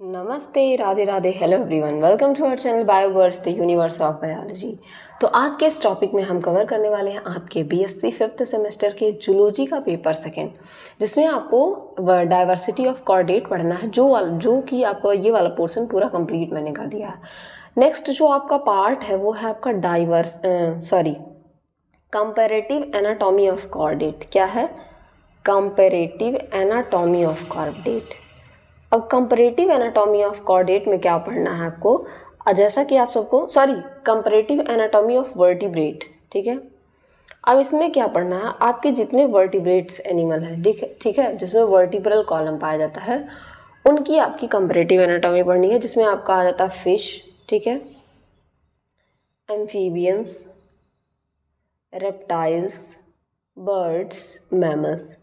नमस्ते, Radhe Radhe, hello everyone, welcome to our channel Bioverse the universe of biology. तो आज के इस टॉपिक में हम कवर करने वाले हैं आपके बीएससी 5th सेमेस्टर के जूलॉजी का पेपर सेकंड, जिसमें आपको डाइवर्सिटी ऑफ कॉर्डेट पढ़ना है, जो कि आपको ये वाला पोर्शन पूरा कंप्लीट मैंने कर दिया है। नेक्स्ट जो आपका पार्ट है वो है आपका कंपैरेटिव एनाटॉमी ऑफ कॉर्डेट। क्या है? Comparative anatomy of chordate. अब कंपैरेटिव एनाटॉमी ऑफ कॉर्डेट में क्या पढ़ना है आपको, जैसा कि आप सबको कंपैरेटिव एनाटॉमी ऑफ वर्टिब्रेट, ठीक है। अब इसमें क्या पढ़ना है, आपके जितने वर्टिब्रेट्स एनिमल हैं, ठीक है, जिसमें वर्टिब्रल कॉलम पाया जाता है, उनकी आपकी कंपैरेटिव एनाटॉमी पढ़नी है, जिसमें आपका आ जाता है फिश, ठीक है, एम्फीबियंस, रेप्टाइल्स, बर्ड्स, मैमल्स।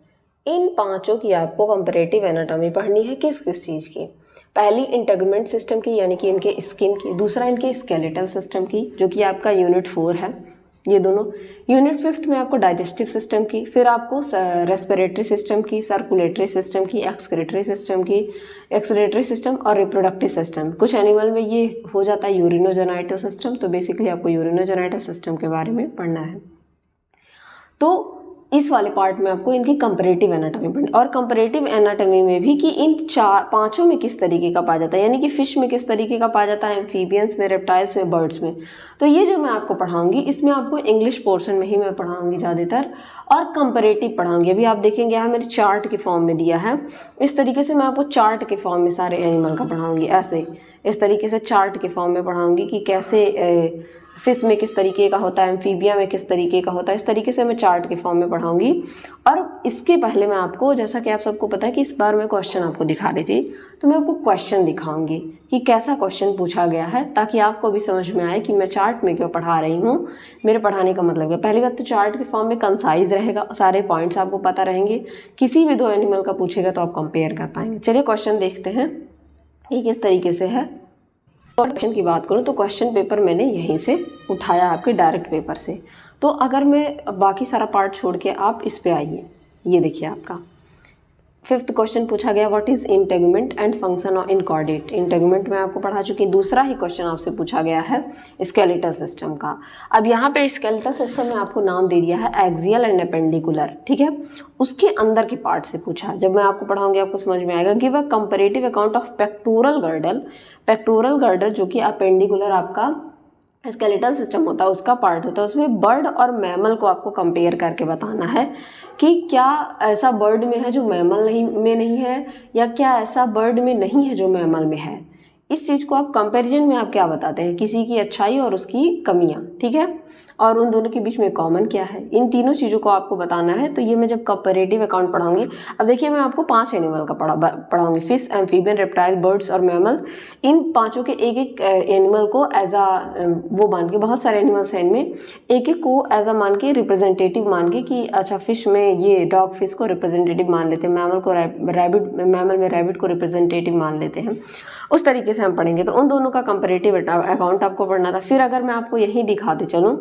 इन पांचों की आपको कंपैरेटिव एनाटॉमी पढ़नी है। किस किस चीज़ की? पहली इंटेगुमेंट सिस्टम की, यानी कि इनके स्किन की। दूसरा इनके स्केलेटल सिस्टम की, जो कि आपका यूनिट 4 है, ये दोनों। यूनिट 5th में आपको डाइजेस्टिव सिस्टम की, फिर आपको रेस्पिरेटरी सिस्टम की, सर्कुलेटरी सिस्टम की, एक्सक्रीटरी सिस्टम और रिप्रोडक्टिव सिस्टम। कुछ एनिमल में ये हो जाता है यूरिनोजेनाइटल सिस्टम, तो बेसिकली आपको यूरिनोजेनाइटल सिस्टम के बारे में पढ़ना है। तो इस वाले पार्ट में आपको इनकी कंपैरेटिव एनाटॉमी पढ़नी, और कंपैरेटिव एनाटॉमी में भी कि इन पांचों में किस तरीके का पाया जाता है, यानी कि फिश में किस तरीके का पाया जाता है, एम्फीबियंस में, रेप्टाइल्स में, बर्ड्स में। तो ये जो मैं आपको पढ़ाऊंगी, इसमें आपको इंग्लिश पोर्शन में ही मैं पढ़ाऊंगी ज़्यादातर, और कंपैरेटिव पढ़ाऊंगी। अभी आप देखेंगे यहाँ मैंने चार्ट के फॉर्म में दिया है, इस तरीके से मैं आपको चार्ट के फॉर्म में सारे एनिमल का पढ़ाऊंगी। ऐसे इस तरीके से चार्ट के फॉर्म में पढ़ाऊंगी कि कैसे फिश में किस तरीके का होता है, एम्फीबिया में किस तरीके का होता है, इस तरीके से मैं चार्ट के फॉर्म में पढ़ाऊंगी। और इसके पहले मैं आपको, जैसा कि आप सबको पता है कि इस बार मैं क्वेश्चन आपको दिखा रही थी, तो मैं आपको क्वेश्चन दिखाऊंगी कि कैसा क्वेश्चन पूछा गया है, ताकि आपको भी समझ में आए कि मैं चार्ट में क्यों पढ़ा रही हूँ, मेरे पढ़ाने का मतलब क्या। पहली बात तो चार्ट के फॉर्म में कंसाइज रहेगा, सारे पॉइंट्स आपको पता रहेंगे, किसी भी दो एनिमल का पूछेगा तो आप कंपेयर कर पाएंगे। चलिए क्वेश्चन देखते हैं कि किस तरीके से है। क्वेश्चन की बात करूँ तो क्वेश्चन पेपर मैंने यहीं से उठाया, आपके डायरेक्ट पेपर से। तो अगर मैं बाकी सारा पार्ट छोड़ के आप इस पे आइए, ये देखिए आपका 5th क्वेश्चन पूछा गया, what is integument and function in chordate. Integument में आपको पढ़ा चुकी। दूसरा ही क्वेश्चन आपसे पूछा गया है स्केलेटल सिस्टम का। अब यहाँ पे स्केलेटल सिस्टम में आपको नाम दे दिया है एक्सियल एंड एपेंडिकुलर, ठीक है। उसके अंदर के पार्ट से पूछा, जब मैं आपको पढ़ाऊंगी आपको समझ में आएगा। Give a comparative account of pectoral girdle, जो कि अपेंडिकुलर आपका स्केलेटल सिस्टम होता है, उसका पार्ट होता है, उसमें बर्ड और मैमल को आपको कंपेयर करके बताना है कि क्या ऐसा बर्ड में है जो मैमल में नहीं है, या क्या ऐसा बर्ड में नहीं है जो मैमल में है। इस चीज़ को आप कंपैरिजन में आप क्या बताते हैं, किसी की अच्छाई और उसकी कमियां, ठीक है, और उन दोनों के बीच में कॉमन क्या है, इन तीनों चीज़ों को आपको बताना है। तो ये मैं जब कंपैरेटिव अकाउंट पढ़ाऊंगी, अब देखिए मैं आपको 5 एनिमल का पढ़ाऊंगी, फिश, एम्फीबियन, रेप्टाइल, बर्ड्स और मैमल्स। इन पांचों के एक एक एनिमल को एज आ वो मान के, बहुत सारे एनिमल्स हैं इनमें, एक एक को एज आ मान के, रिप्रेजेंटेटिव मान के कि अच्छा फिश में ये डॉग फिश को रिप्रेजेंटेटिव मान लेते हैं, मैमल को रैबिट, मैमल में रैबिट को रिप्रेजेंटेटिव मान लेते हैं, उस तरीके से हम पढ़ेंगे। तो उन दोनों का कंपैरेटिव अकाउंट आपको पढ़ना था। फिर अगर मैं आपको यही दिखाते चलूँ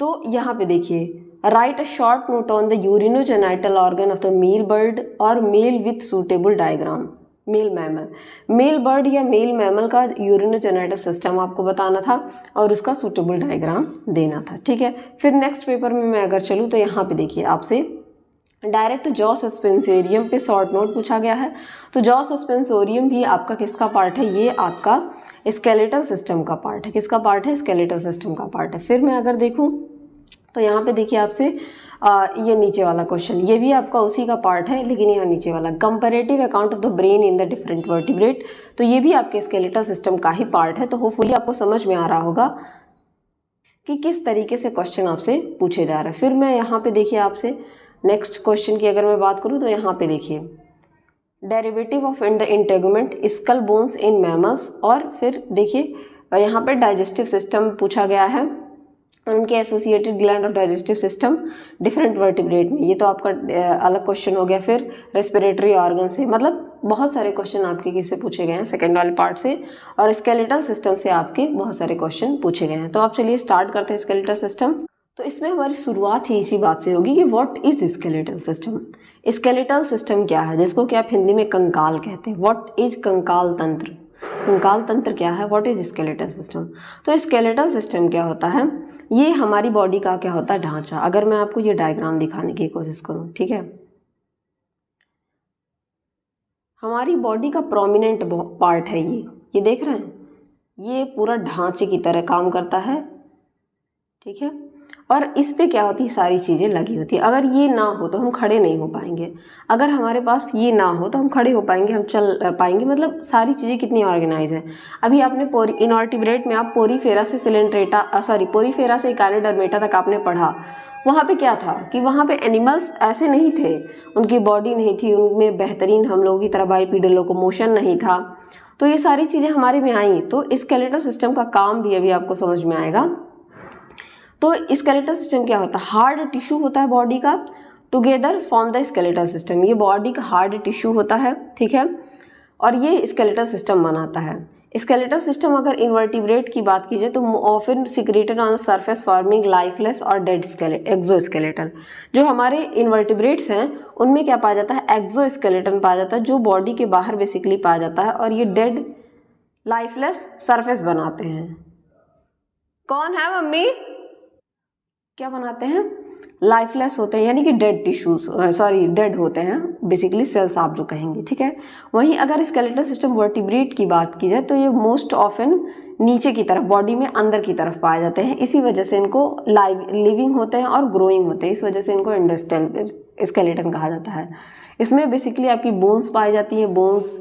तो यहाँ पे देखिए, write a short note on the urinogenital organ of the male bird और male with suitable diagram. Male mammal, male bird या मेल मैमल का यूरिनोजेनाइटल सिस्टम आपको बताना था और उसका सूटेबल डायग्राम देना था, ठीक है। फिर नेक्स्ट पेपर में मैं अगर चलूँ तो यहाँ पे देखिए आपसे डायरेक्ट जॉ सस्पेंसोरियम पे शॉर्ट नोट पूछा गया है। तो जॉ सस्पेंसोरियम भी आपका किसका पार्ट है, ये आपका स्केलेटल सिस्टम का पार्ट है। किसका पार्ट है? स्केलेटल सिस्टम का पार्ट है। फिर मैं अगर देखूं तो यहाँ पे देखिए आपसे ये नीचे वाला क्वेश्चन, ये भी आपका उसी का पार्ट है, लेकिन यहाँ नीचे वाला comparative account of the brain in the different vertebrate, तो ये भी आपके स्केलेटल सिस्टम का ही पार्ट है। तो होपफुली आपको समझ में आ रहा होगा कि किस तरीके से क्वेश्चन आपसे पूछे जा रहे हैं। फिर मैं यहाँ पे देखिए आपसे नेक्स्ट क्वेश्चन की अगर मैं बात करूँ तो यहाँ पे देखिए derivative of in the integument skull bones in mammals, और फिर देखिए यहाँ पे डाइजेस्टिव सिस्टम पूछा गया है, उनके associated gland of digestive system different vertebrate में, ये तो आपका अलग क्वेश्चन हो गया। फिर रेस्पिरेटरी ऑर्गन से, मतलब बहुत सारे क्वेश्चन आपके किससे पूछे गए हैं, सेकंड वाले पार्ट से, और स्केलेटल सिस्टम से आपके बहुत सारे क्वेश्चन पूछे गए हैं। तो आप चलिए स्टार्ट करते हैं स्केलेटल सिस्टम। तो इसमें हमारी शुरुआत ही इसी बात से होगी कि what is skeletal system. Skeletal system क्या है, जिसको कि आप हिंदी में कंकाल कहते हैं। व्हाट इज कंकाल तंत्र, कंकाल तंत्र क्या है, व्हाट इज स्केलेटल सिस्टम। तो स्केलेटल सिस्टम क्या होता है, ये हमारी बॉडी का क्या होता है ढांचा। अगर मैं आपको ये डायग्राम दिखाने की कोशिश करूँ, ठीक है, हमारी बॉडी का प्रोमिनेंट पार्ट है ये देख रहे हैं, ये पूरा ढांचे की तरह काम करता है, ठीक है। और इस पे क्या होती है, सारी चीज़ें लगी होती है। अगर ये ना हो तो हम खड़े नहीं हो पाएंगे, अगर हमारे पास ये ना हो तो हम खड़े हो पाएंगे, हम चल पाएंगे। मतलब सारी चीज़ें कितनी ऑर्गेनाइज है। अभी आपने इनवर्टिब्रेट में आप पोरीफेरा से पोरीफेरा से एकाइनोडर्मेटा तक आपने पढ़ा। वहाँ पे क्या था कि वहाँ पे एनिमल्स ऐसे नहीं थे, उनकी बॉडी नहीं थी, उनमें बेहतरीन हम लोगों की तरह बाइपीडल लोकोमोशन नहीं था। तो ये सारी चीज़ें हमारे में आई। तो स्केलेटल सिस्टम का काम भी अभी आपको समझ में आएगा। तो स्केलेटल सिस्टम क्या होता है, हार्ड टिश्यू होता है बॉडी का, together form the skeletal system. ये बॉडी का हार्ड टिश्यू होता है, ठीक है, और ये स्केलेटल सिस्टम बनाता है। स्केलेटल सिस्टम अगर इन्वर्टिब्रेट की बात कीजिए तो often secreted on surface forming lifeless और डेड एक्सोस्केलेटन। जो हमारे इन्वर्टिब्रेट्स हैं उनमें क्या पाया जाता है, एक्सोस्केलेटन पाया जाता है, जो बॉडी के बाहर बेसिकली पाया जाता है, और ये डेड लाइफलेस सरफेस बनाते हैं। कौन है मम्मी, क्या बनाते हैं, लाइफलेस होते हैं, यानी कि डेड टिश्यूज, डेड होते हैं बेसिकली, सेल्स आप जो कहेंगे, ठीक है। वहीं अगर स्केलेटल सिस्टम वर्टिब्रेट की बात की जाए तो ये मोस्ट ऑफन नीचे की तरफ बॉडी में अंदर की तरफ पाए जाते हैं। इसी वजह से इनको लिविंग होते हैं और ग्रोइंग होते हैं, इस वजह से इनको एंडोस्केलेटन कहा जाता है। इसमें बेसिकली आपकी बोन्स पाई जाती हैं, बोन्स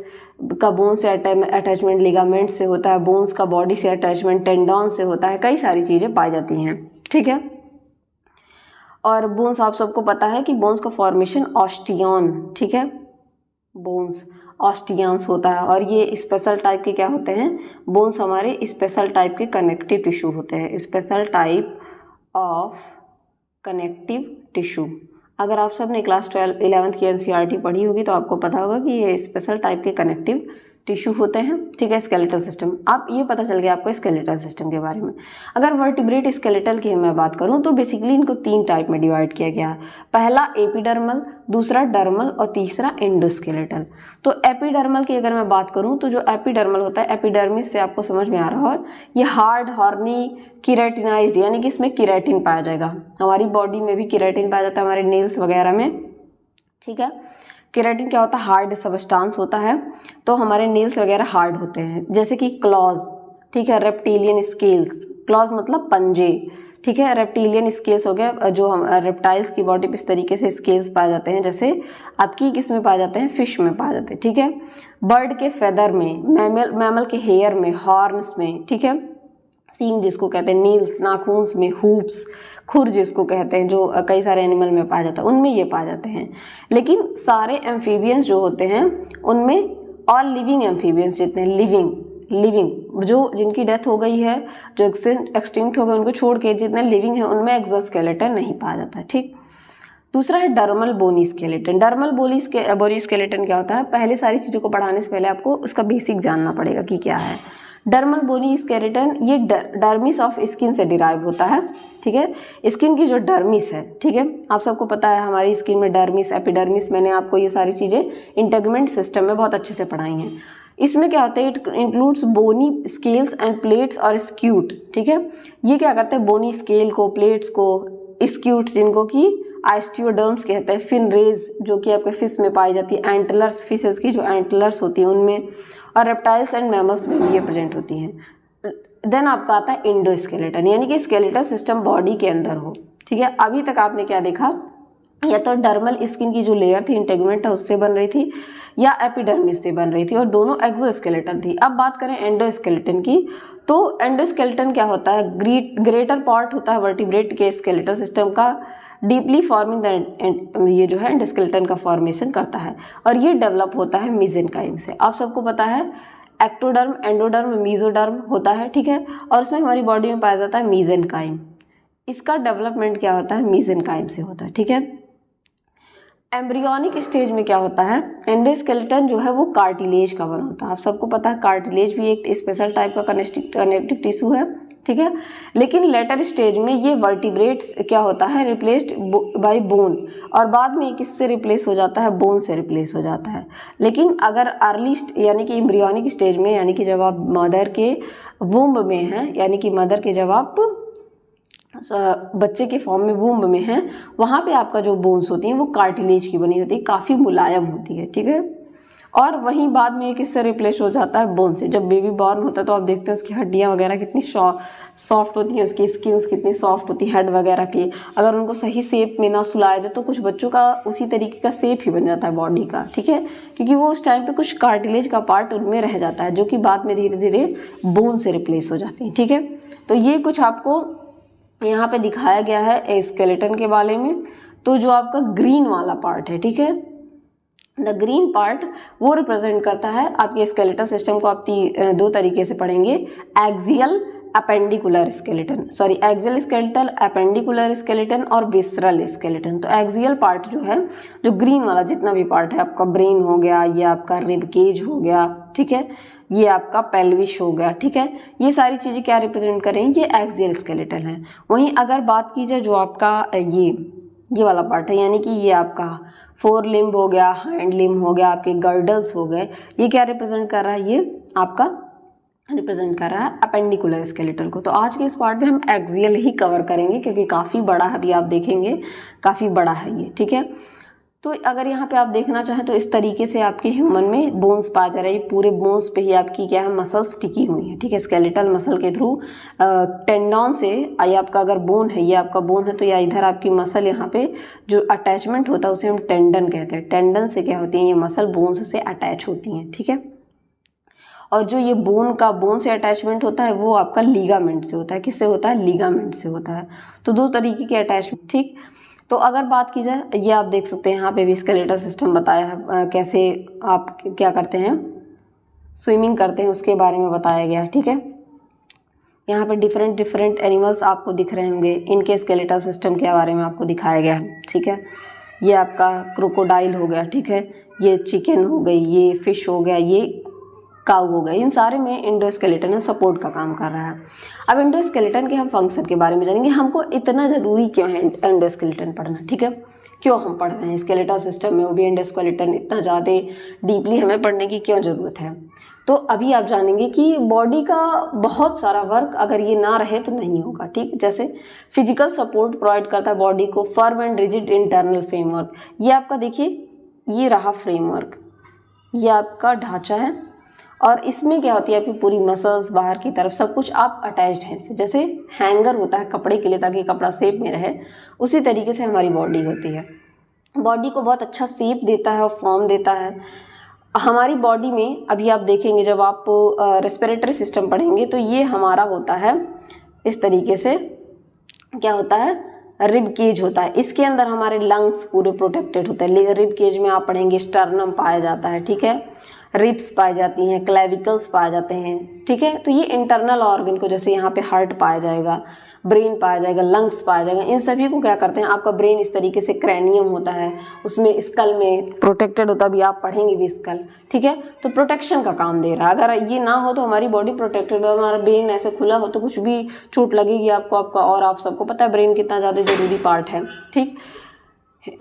का बोन से अटैचमेंट लिगामेंट से होता है, बोन्स का बॉडी से अटैचमेंट टेंडॉन से होता है, कई सारी चीज़ें पाई जाती हैं, ठीक है। और बोन्स आप सबको पता है कि बोन्स का फॉर्मेशन ऑस्टियन, ठीक है, बोन्स ऑस्टियंस होता है। और ये स्पेशल टाइप के क्या होते हैं, बोन्स हमारे स्पेशल टाइप के कनेक्टिव टिश्यू होते हैं, special type of connective tissue. अगर आप सब ने क्लास 11th की NCERT पढ़ी होगी तो आपको पता होगा कि ये स्पेशल टाइप के कनेक्टिव टिश्यू होते हैं, ठीक है। स्केलेटल सिस्टम, आप ये पता चल गया आपको स्केलेटल सिस्टम के बारे में। अगर वर्टिब्रेट स्केलेटल की मैं बात करूं तो बेसिकली इनको 3 टाइप में डिवाइड किया गया है। पहला एपिडर्मल, दूसरा डर्मल और तीसरा एंडोस्केलेटल। तो एपिडर्मल की अगर मैं बात करूं तो जो एपिडर्मल होता है, एपिडर्मिस से आपको समझ में आ रहा हो, ये हार्ड हॉर्नी केराटिनाइज्ड, यानी कि इसमें केराटिन पाया जाएगा। हमारी बॉडी में भी केराटिन पाया जाता है, हमारे नेल्स वगैरह में, ठीक है। केराटिन क्या होता है, हार्ड सबस्टांस होता है, तो हमारे नेल्स वगैरह हार्ड होते हैं, जैसे कि क्लॉज, ठीक है, रेप्टिलियन स्केल्स, क्लॉज मतलब पंजे, ठीक है, रेप्टिलियन स्केल्स हो गया, जो हम रेप्टाइल्स की बॉडी पे इस तरीके से स्केल्स पाए जाते हैं, जैसे आपकी किस में पाए जाते हैं, फिश में पाए जाते हैं, ठीक है। बर्ड के फेदर में, मैमल के हेयर में, हॉर्न्स में, ठीक है, सींग जिसको कहते हैं, नील्स नाखून्स में, हूप्स खुर जिसको कहते हैं, जो कई सारे एनिमल में पाया जाता है, उनमें ये पाए जाते हैं। लेकिन सारे एम्फीबियंस जो होते हैं उनमें, ऑल लिविंग एम्फीबियंस जितने लिविंग जो जिनकी डेथ हो गई है, जो एक्सटिंक्ट हो गए, उनको छोड़ के जितने लिविंग है उनमें एक्सोस्केलेटन नहीं पाया जाता है, ठीक। दूसरा है dermal bony skeleton. Dermal bony skeleton क्या होता है, पहले सारी चीज़ों को पढ़ाने से पहले आपको उसका बेसिक जानना पड़ेगा कि क्या है। डर्मल बोनी स्केलेटन ये डर्मिस ऑफ स्किन से डिराइव होता है, ठीक है। स्किन की जो डर्मिस है, ठीक है, आप सबको पता है हमारी स्किन में डर्मिस, एपिडर्मिस, मैंने आपको ये सारी चीज़ें इंटेगुमेंट सिस्टम में बहुत अच्छे से पढ़ाई हैं। इसमें क्या होता है, it includes bony scales and plates और स्क्यूट, ठीक है। ये क्या करते हैं, बोनी स्केल को, प्लेट्स को, स्क्यूट्स जिनको कि आइस्टियोडर्म्स कहते हैं, फिन रेज जो कि आपके फिश में पाई जाती है, एंटलर्स फिशेस की जो एंटलर्स होती है उनमें, और रेप्टाइल्स एंड मैमल्स में भी ये प्रेजेंट होती हैं। देन आपका आता है एंडोस्केलेटन, यानी कि स्केलेटल सिस्टम बॉडी के अंदर हो, ठीक है। अभी तक आपने क्या देखा, या तो डर्मल स्किन की जो लेयर थी, इंटेगुमेंट था, उससे बन रही थी, या एपिडर्मिस से बन रही थी, और दोनों एक्सोस्केलेटन थी। अब बात करें एंडोस्केलेटन की, तो एंडोस्केलेटन क्या होता है, ग्रेटर पार्ट होता है वर्टिब्रेट के स्केलेटल सिस्टम का, डीपली फॉर्मिंग द, ये जो है एंडोस्केलेटन का फॉर्मेशन करता है, और ये डेवलप होता है मीजेनकाइम से। आप सबको पता है एक्टोडर्म, एंडोडर्म, मीजोडर्म होता है, ठीक है, और उसमें हमारी बॉडी में पाया जाता है मीजेनकाइम। इसका डेवलपमेंट क्या होता है, मीजेनकाइम से होता है, ठीक है। एम्ब्रियोनिक स्टेज में क्या होता है, एंडोस्केलेटन जो है वो कार्टिलेज का बना होता है। आप सबको पता है कार्टिलेज भी एक स्पेशल टाइप का कनेक्टिव टिश्यू है, ठीक है। लेकिन लेटर स्टेज में ये वर्टिब्रेट्स क्या होता है, रिप्लेस्ड बाय बोन, और बाद में किससे रिप्लेस हो जाता है, बोन से रिप्लेस हो जाता है। लेकिन अगर अर्ली यानी कि एम्ब्रियोनिक स्टेज में, यानी कि जब आप मदर के वूम्ब में हैं, यानी कि मदर के जब आप बच्चे के फॉर्म में वूम्ब में हैं, वहाँ पे आपका जो बोन्स होती हैं वो कार्टिलेज की बनी होती है, काफ़ी मुलायम होती है, ठीक है। और वहीं बाद में ये किससे रिप्लेस हो जाता है, बोन से। जब बेबी बॉर्न होता है तो आप देखते हैं उसकी हड्डियाँ वगैरह कितनी सॉफ्ट होती हैं, उसकी स्किन्स कितनी सॉफ्ट होती है, हेड वगैरह की। अगर उनको सही शेप में ना सुलाया जाए तो कुछ बच्चों का उसी तरीके का शेप ही बन जाता है बॉडी का, ठीक है, क्योंकि वो उस टाइम पे कुछ कार्टिलेज का पार्ट उनमें रह जाता है, जो कि बाद में धीरे धीरे बोन से रिप्लेस हो जाती है, ठीक है। तो ये कुछ आपको यहाँ पे दिखाया गया है स्केलेटन के बारे में। तो जो आपका ग्रीन वाला पार्ट है, ठीक है, द ग्रीन पार्ट वो रिप्रेजेंट करता है आपके स्केलेटल सिस्टम को। आप दो तरीके से पढ़ेंगे, axial appendicular skeleton, sorry axial skeletal, appendicular skeleton और विसरल स्केलेटन। तो एक्सियल पार्ट जो है, जो ग्रीन वाला जितना भी पार्ट है, आपका ब्रेन हो गया, ये आपका रिब केज हो गया, ठीक है, ये आपका पेल्विस हो गया, ठीक है, ये सारी चीज़ें क्या रिप्रेजेंट करेंगी, ये एक्सियल स्केलेटन है। वहीं अगर बात की जाए जो आपका ये वाला पार्ट है, यानी कि ये आपका फोर लिम्ब हो गया, हैंड लिम्ब हो गया, आपके गर्डल्स हो गए, ये क्या रिप्रेजेंट कर रहा है, ये आपका रिप्रेजेंट कर रहा है अपेंडिकुलर स्केलेटन को। तो आज के इस पार्ट में हम एक्सियल ही कवर करेंगे क्योंकि काफ़ी बड़ा है, अभी आप देखेंगे काफ़ी बड़ा है ये, ठीक है। तो अगर यहाँ पे आप देखना चाहें तो इस तरीके से आपके ह्यूमन में बोन्स पाया जा रहा है, पूरे बोन्स पे ही आपकी क्या है, मसल्स टिकी हुई है, ठीक है, स्केलेटल मसल के थ्रू टेंडन से। ये आपका अगर बोन है, ये आपका बोन है, तो या इधर आपकी मसल, यहाँ पे जो अटैचमेंट होता है उसे हम टेंडन कहते हैं। टेंडन से क्या होती है, ये मसल बोन्स से अटैच होती हैं, ठीक है। और जो ये बोन से अटैचमेंट होता है वो आपका लीगामेंट से होता है। किससे होता है, लीगामेंट से होता है। तो दो तरीके के अटैचमेंट, ठीक। तो अगर बात की जाए, ये आप देख सकते हैं यहाँ पे भी स्केलेटल सिस्टम बताया है, कैसे आप क्या करते हैं, स्विमिंग करते हैं, उसके बारे में बताया गया है, ठीक है। यहाँ पे डिफरेंट एनिमल्स आपको दिख रहे होंगे, इनके स्केलेटल सिस्टम के बारे में आपको दिखाया गया है, ठीक है। ये आपका क्रोकोडाइल हो गया, ठीक है, ये चिकन हो गई, ये फिश हो गया, ये काऊ हो गया, इन सारे में एंडोस्केलेटन है सपोर्ट का काम कर रहा है। अब एंडोस्केलेटन के हम फंक्शन के बारे में जानेंगे। हमको इतना ज़रूरी क्यों है एंडोस्केलेटन पढ़ना, ठीक है, क्यों हम पढ़ रहे हैं स्केलेटल सिस्टम में, वो भी एंडोस्केलेटन इतना ज़्यादा डीपली हमें पढ़ने की क्यों ज़रूरत है। तो अभी आप जानेंगे कि बॉडी का बहुत सारा वर्क अगर ये ना रहे तो नहीं होगा, ठीक। जैसे फिजिकल सपोर्ट प्रोवाइड करता है बॉडी को, firm and rigid internal framework, ये आपका देखिए, ये रहा फ्रेमवर्क, ये आपका ढांचा है, और इसमें क्या होती है, आपकी पूरी मसल्स बाहर की तरफ सब कुछ आप अटैच्ड हैं इससे। जैसे हैंगर होता है कपड़े के लिए ताकि कपड़ा शेप में रहे, उसी तरीके से हमारी बॉडी होती है। बॉडी को बहुत अच्छा शेप देता है और फॉर्म देता है हमारी बॉडी में। अभी आप देखेंगे जब आप रेस्पिरेटरी सिस्टम पढ़ेंगे तो ये हमारा होता है इस तरीके से, क्या होता है, रिब केज होता है, इसके अंदर हमारे लंग्स पूरे प्रोटेक्टेड होते हैं। रिब केज में आप पढ़ेंगे स्टर्नम पाया जाता है, ठीक है, रिब्स पाई जाती हैं, क्लेविकल्स पाए जाते हैं, ठीक है। तो ये इंटरनल ऑर्गन को, जैसे यहाँ पे हार्ट पाया जाएगा, ब्रेन पाया जाएगा, लंग्स पाया जाएगा, इन सभी को क्या करते हैं, आपका ब्रेन इस तरीके से क्रैनियम होता है, उसमें स्कल में प्रोटेक्टेड होता है, अभी आप पढ़ेंगे भी स्कल, ठीक है। तो प्रोटेक्शन का काम दे रहा है। अगर ये ना हो तो हमारी बॉडी प्रोटेक्टेड हो, हमारा ब्रेन ऐसे खुला हो तो कुछ भी चोट लगेगी आपको, आपका, और आप सबको पता है ब्रेन कितना ज़्यादा जरूरी पार्ट है, ठीक।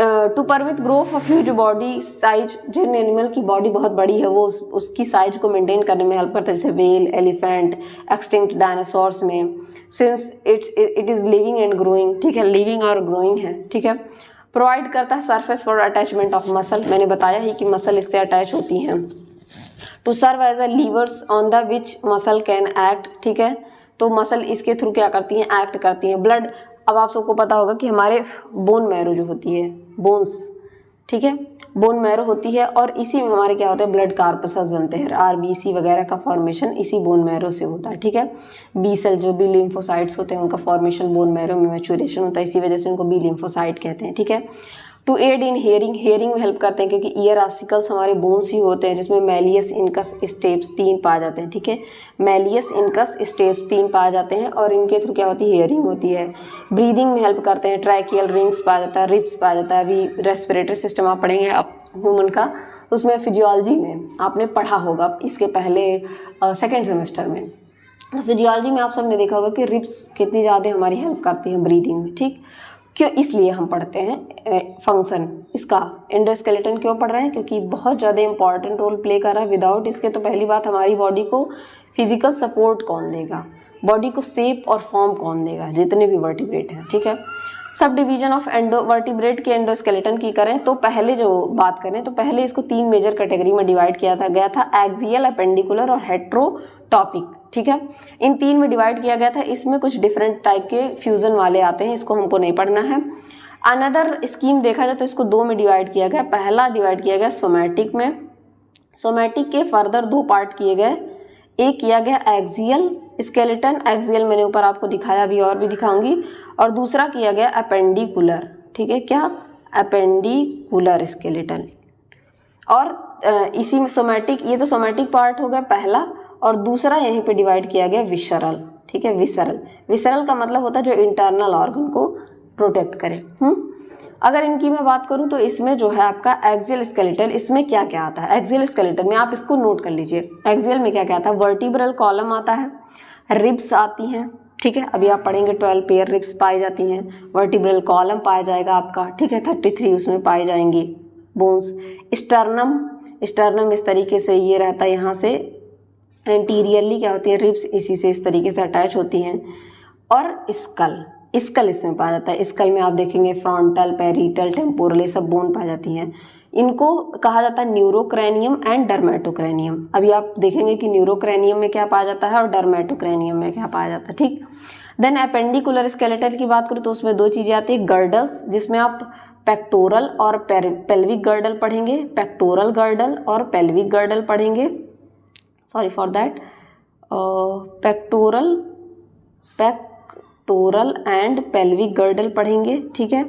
To permit growth of huge body size, जिन एनिमल की बॉडी बहुत बड़ी है वो उसकी साइज को मेंटेन करने में हेल्प करता है, जैसे व्हेल, एलिफेंट, एक्सटिंक्ट डायनासोर्स में, since it is living and growing, ठीक है, लिविंग और ग्रोइंग है, ठीक है। प्रोवाइड करता है surface for attachment of muscle, मैंने बताया ही कि मसल इससे अटैच होती हैं। To serve as a levers on the which muscle can act, ठीक है, तो मसल इसके थ्रू क्या करती हैं, एक्ट करती हैं। ब्लड, अब आप सबको पता होगा कि हमारे बोन मैरो जो होती है, बोन्स, ठीक है, बोन मैरो होती है, और इसी में हमारे क्या होता है, ब्लड कार्पसस बनते हैं, आरबीसी वगैरह का फॉर्मेशन इसी बोन मैरो से होता है, ठीक है। बी सेल जो बी लिम्फोसाइट्स होते हैं उनका फॉर्मेशन बोन मैरो में मैच्योरेशन होता है, इसी वजह से उनको बी लिम्फोसाइट कहते हैं, ठीक है। टू एड इन हेयरिंग में हेल्प करते हैं, क्योंकि ईयर आसिकल्स हमारे बोन्स ही होते हैं, जिसमें मैलियस इनकस स्टेप्स 3 पाए जाते हैं, ठीक है, मैलियस इनकस स्टेप्स 3 पाए जाते हैं, और इनके थ्रू क्या होती है, हेयरिंग होती है। ब्रीदिंग में हेल्प करते हैं, ट्रैकियल रिंग्स पाया जाता है, रिब्स पाया जाता है। अभी रेस्पिरेटरी सिस्टम आप पढ़ेंगे अब ह्यूमन का, उसमें फिजियोलॉजी में आपने पढ़ा होगा इसके पहले सेकेंड सेमेस्टर में, तो फिजियोलॉजी में आप सबने देखा होगा कि रिब्स कितनी ज़्यादा हमारी हेल्प करती हैं ब्रीदिंग में, ठीक। क्यों, इसलिए हम पढ़ते हैं फंक्शन इसका, एंडोस्केलेटन क्यों पढ़ रहे हैं, क्योंकि बहुत ज़्यादा इंपॉर्टेंट रोल प्ले कर रहा है। विदाउट इसके तो पहली बात हमारी बॉडी को फिजिकल सपोर्ट कौन देगा, बॉडी को शेप और फॉर्म कौन देगा, जितने भी वर्टिब्रेट हैं, ठीक है। सब डिवीजन ऑफ वर्टिब्रेट के एंडोस्केलेटन की करें तो पहले जो बात करें तो पहले इसको 3 मेजर कैटेगरी में डिवाइड किया गया था, एक्सियल, अपेंडिकुलर और हेट्रोटॉपिक, ठीक है। इन 3 में डिवाइड किया गया था। इसमें कुछ डिफरेंट टाइप के फ्यूजन वाले आते हैं, इसको हमको नहीं पढ़ना है। अनदर स्कीम देखा जाए तो इसको 2 में डिवाइड किया गया। पहला डिवाइड किया गया सोमैटिक में, सोमैटिक के फर्दर 2 पार्ट किए गए। एक किया गया एक्सियल स्केलेटन, एक्सियल मैंने ऊपर आपको दिखाया, अभी और भी दिखाऊंगी, और दूसरा किया गया अपेंडिकुलर, ठीक है, क्या, अपेंडिकुलर स्केलेटन। और इसी में सोमैटिक, ये तो सोमैटिक पार्ट हो गया पहला, और दूसरा यहीं पे डिवाइड किया गया विसरल, ठीक है, विसरल। विसरल का मतलब होता है जो इंटरनल ऑर्गन को प्रोटेक्ट करे। अगर इनकी मैं बात करूं तो इसमें जो है आपका एक्सियल स्केलेटन, इसमें क्या क्या आता है एक्सियल स्केलेटन में, आप इसको नोट कर लीजिए। एक्सियल में क्या क्या आता है, वर्टिब्रल कॉलम आता है, रिब्स आती हैं, ठीक है, अभी आप पढ़ेंगे 12 पेयर रिब्स पाई जाती हैं, वर्टिब्रल कॉलम पाया जाएगा आपका, ठीक है, 33 उसमें पाए जाएंगी बोन्स। स्टर्नम, स्टर्नम इस तरीके से ये रहता है, यहाँ से एंटीरियरली क्या होती है रिब्स, इसी से इस तरीके से अटैच होती हैं। और स्कल, स्कल इसमें पाया जाता है। स्कल में आप देखेंगे फ्रंटल, पेरिटल, टेम्पोरल, ये सब बोन पाई जाती हैं। इनको कहा जाता है न्यूरोक्रैनियम एंड डर्मेटोक्रैनियम। अभी आप देखेंगे कि न्यूरोक्रैनियम में क्या पाया जाता है और डर्मेटोक्रैनियम में क्या पाया जाता है, ठीक। देन अपेंडिकुलर स्केलेटन की बात करूँ तो उसमें 2 चीज़ें आती है, गर्डल्स, जिसमें आप पेक्टोरल और पेल्विक गर्डल पढ़ेंगे, पेक्टोरल गर्डल और पेल्विक गर्डल पढ़ेंगे, sorry for that, pectoral and pelvic girdle पढ़ेंगे, ठीक है।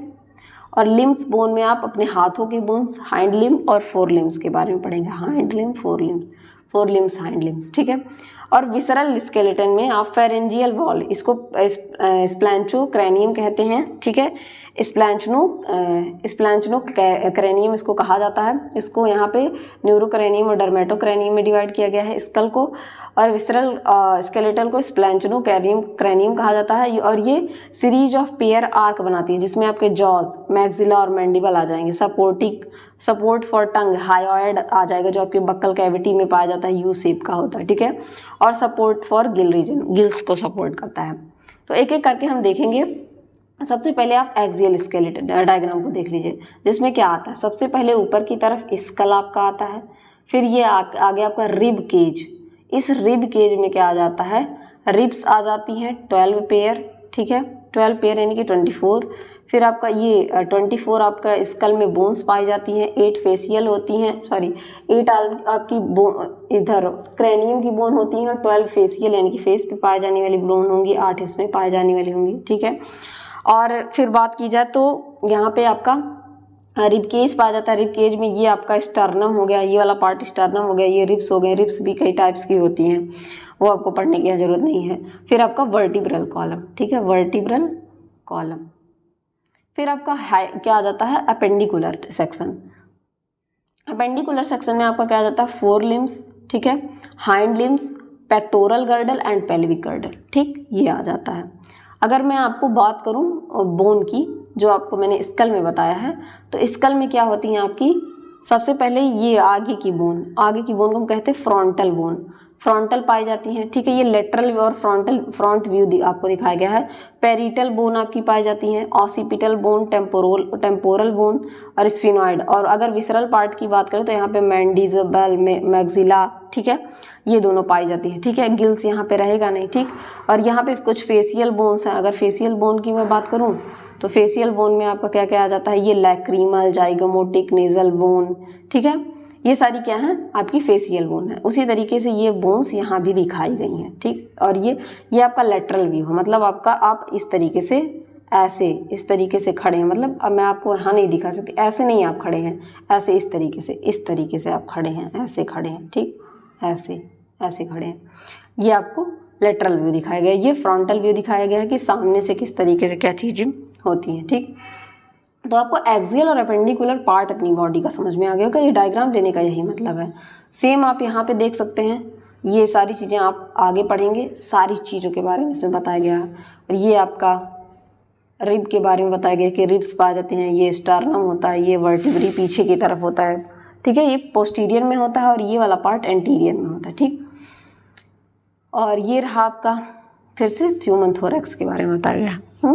और लिम्स बोन में आप अपने हाथों के बोन्स, हाइंड लिम और फोर लिम्स के बारे में पढ़ेंगे, हाइंड लिम, फोर लिम्स, हाइंड लिम्स, ठीक है। और विसरल स्केलेटन में आप फेरेंजियल वॉल, इसको स्प्लैंचो क्रैनियम कहते हैं, ठीक है, स्प्लैंचनो क्रैनियम इसको कहा जाता है। इसको यहाँ पे न्यूरोक्रैनियम और डर्मेटोक्रैनियम में डिवाइड किया गया है स्कल को, और विसरल स्केलेटन को स्प्लैंचनो क्रैनियम कहा जाता है। और ये सीरीज ऑफ पेयर आर्क बनाती है, जिसमें आपके जॉज, मैक्सिला और मैंडिबल आ जाएंगे। सपोर्ट फॉर टंग, हायोइड आ जाएगा, जो आपके बक्कल कैविटी में पाया जाता है, यू शेप का होता है, ठीक है। और support for gill region, gills को सपोर्ट करता है। तो एक एक करके हम देखेंगे। सबसे पहले आप एक्सियल स्केलेटन डायग्राम को देख लीजिए, जिसमें क्या आता है, सबसे पहले ऊपर की तरफ स्कल आपका आता है, फिर ये आगे आपका रिब केज। इस रिब केज में क्या आ जाता है, रिब्स आ जाती हैं 12 पेयर, ठीक है, 12 पेयर यानी कि 24। फिर आपका ये 24 आपका स्कल में बोन्स पाई जाती हैं, 8 फेशियल होती हैं, सॉरी 8 आपकी इधर क्रैनियम की बोन होती हैं, 12 फेशियल यानी कि फेस पे पाई जाने वाली बोन होंगी, 8 इसमें पाई जाने वाली होंगी, ठीक है। और फिर बात की जाए तो यहाँ पे आपका रिबकेज पाया जाता है। रिबकेज में ये आपका स्टर्नम हो गया, ये वाला पार्ट स्टर्नम हो गया, ये रिब्स हो गए। रिब्स भी कई टाइप्स की होती हैं, वो आपको पढ़ने की जरूरत नहीं है। फिर आपका वर्टिब्रल कॉलम, ठीक है, वर्टिब्रल कॉलम। फिर आपका क्या आ जाता है, अपेंडिकुलर सेक्शन। अपेंडिकुलर सेक्शन में आपका क्या आ जाता है, 4 लिम्स, ठीक है, hind limbs, pectoral girdle and pelvic girdle, ठीक, ये आ जाता है। अगर मैं आपको बात करूं बोन की, जो आपको मैंने स्कल में बताया है, तो स्कल में क्या होती हैं आपकी, सबसे पहले ये आगे की बोन को हम कहते हैं फ्रंटल बोन, फ्रंटल पाई जाती हैं, ठीक है। ये लेटरल व्यू और फ्रंट व्यू आपको दिखाया गया है। पेरिटल बोन आपकी पाई जाती हैं, ऑसिपिटल बोन, टेम्पोरल बोन और स्फिनॉइड। और अगर विसरल पार्ट की बात करें तो यहाँ पे मैंडिबल, मैक्सिला, ठीक है, ये दोनों पाई जाती है, ठीक है। गिल्स यहाँ पे रहेगा नहीं, ठीक। और यहाँ पे कुछ फेशियल बोन्स हैं। अगर फेशियल बोन की मैं बात करूँ तो फेशियल बोन में आपका क्या क्या आ जाता है, ये लैक्रीमल, जाइगोमोटिक, नेजल बोन, ठीक है, ये सारी क्या है आपकी फेशियल बोन है। उसी तरीके से ये बोन्स यहाँ भी दिखाई गई हैं, ठीक। और ये आपका लेटरल व्यू है, मतलब आपका आप इस तरीके से ऐसे इस तरीके से खड़े हैं, मतलब अब मैं आपको यहाँ नहीं दिखा सकती, ऐसे नहीं आप खड़े हैं, ऐसे इस तरीके से आप खड़े हैं, ऐसे खड़े हैं, ठीक, ऐसे खड़े हैं। ये आपको लेटरल व्यू दिखाया गया है। ये फ्रंटल व्यू दिखाया गया है कि सामने से किस तरीके से क्या चीज़ें होती हैं, ठीक। तो आपको एक्सियल और अपेंडिकुलर पार्ट अपनी बॉडी का समझ में आ गया होगा। ये डायग्राम लेने का यही मतलब है। सेम आप यहाँ पे देख सकते हैं, ये सारी चीज़ें आप आगे पढ़ेंगे, सारी चीज़ों के बारे में इसमें बताया गया है। और ये आपका रिब के बारे में बताया गया कि रिब्स पाए जाते हैं, ये स्टर्नम होता है, ये वर्टिब्री पीछे की तरफ होता है, ठीक है, ये पोस्टीरियर में होता है और ये वाला पार्ट एंटीरियर में होता है, ठीक। और ये रहा आपका फिर से ह्यूमन थोरैक्स के बारे में बताया गया।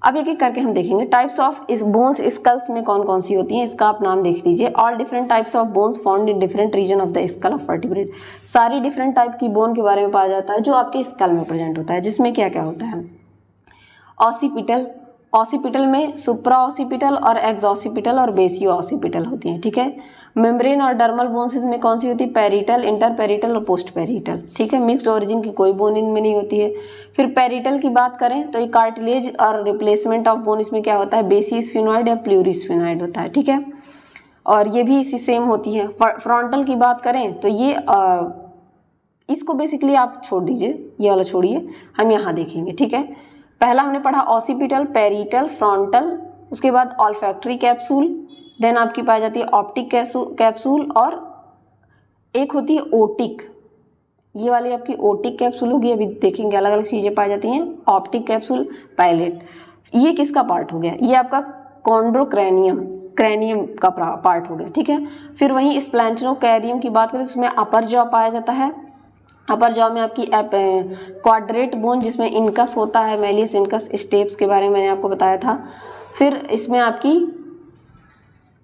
अब एक एक करके हम देखेंगे। टाइप्स ऑफ इस बोन्स स्कल्स में कौन कौन सी होती हैं, इसका आप नाम देख लीजिए। All different types of bones found in different region of the skull of vertebrate. सारी डिफरेंट टाइप की बोन के बारे में पाया जाता है जो आपके स्कल में प्रेजेंट होता है, जिसमें क्या क्या होता है। ऑसिपिटल, ऑसिपिटल में सुप्रा ऑसिपिटल और एक्सऑसिपिटल और बेसियो ऑसिपिटल होती हैं, ठीक है। मेम्ब्रेन और डर्मल बोन्स में कौन सी होती है, पेरिटल, इंटर पेरिटल और पोस्ट पेरिटल, ठीक है। मिक्स्ड ओरिजिन की कोई बोन इनमें नहीं होती है। फिर पेरिटल की बात करें तो ये कार्टिलेज और रिप्लेसमेंट ऑफ बोन इसमें क्या होता है, बेसिस्फिनॉइड या प्लूरिस्फिनॉइड होता है, ठीक है। और ये भी इसी सेम होती है। फ्रंटल की बात करें तो ये इसको बेसिकली आप छोड़ दीजिए, ये वाला छोड़िए, हम यहाँ देखेंगे, ठीक है। पहला हमने पढ़ा ऑसिपिटल, पेरिटल, फ्रंटल, उसके बाद ऑल्फैक्टरी कैप्सूल, देन आपकी पाई जाती है ऑप्टिक कैप्सूल और एक होती है ओटिक, ये वाली आपकी ओटिक कैप्सूल होगी। अभी देखेंगे अलग अलग चीज़ें पाई जाती हैं। ऑप्टिक कैप्सूल, पायलेट, ये किसका पार्ट हो गया, ये आपका कॉन्ड्रोक्रैनियम, क्रैनियम का पार्ट हो गया, ठीक है। फिर वहीं स्प्लैंचनोकैरियम की बात करें तो उसमें अपर जॉ पाया जाता है। अपर जॉ में आपकी क्वाड्रेट बोन जिसमें इनकस होता है, मैलियस इनकस स्टेप्स के बारे में मैंने आपको बताया था। फिर इसमें आपकी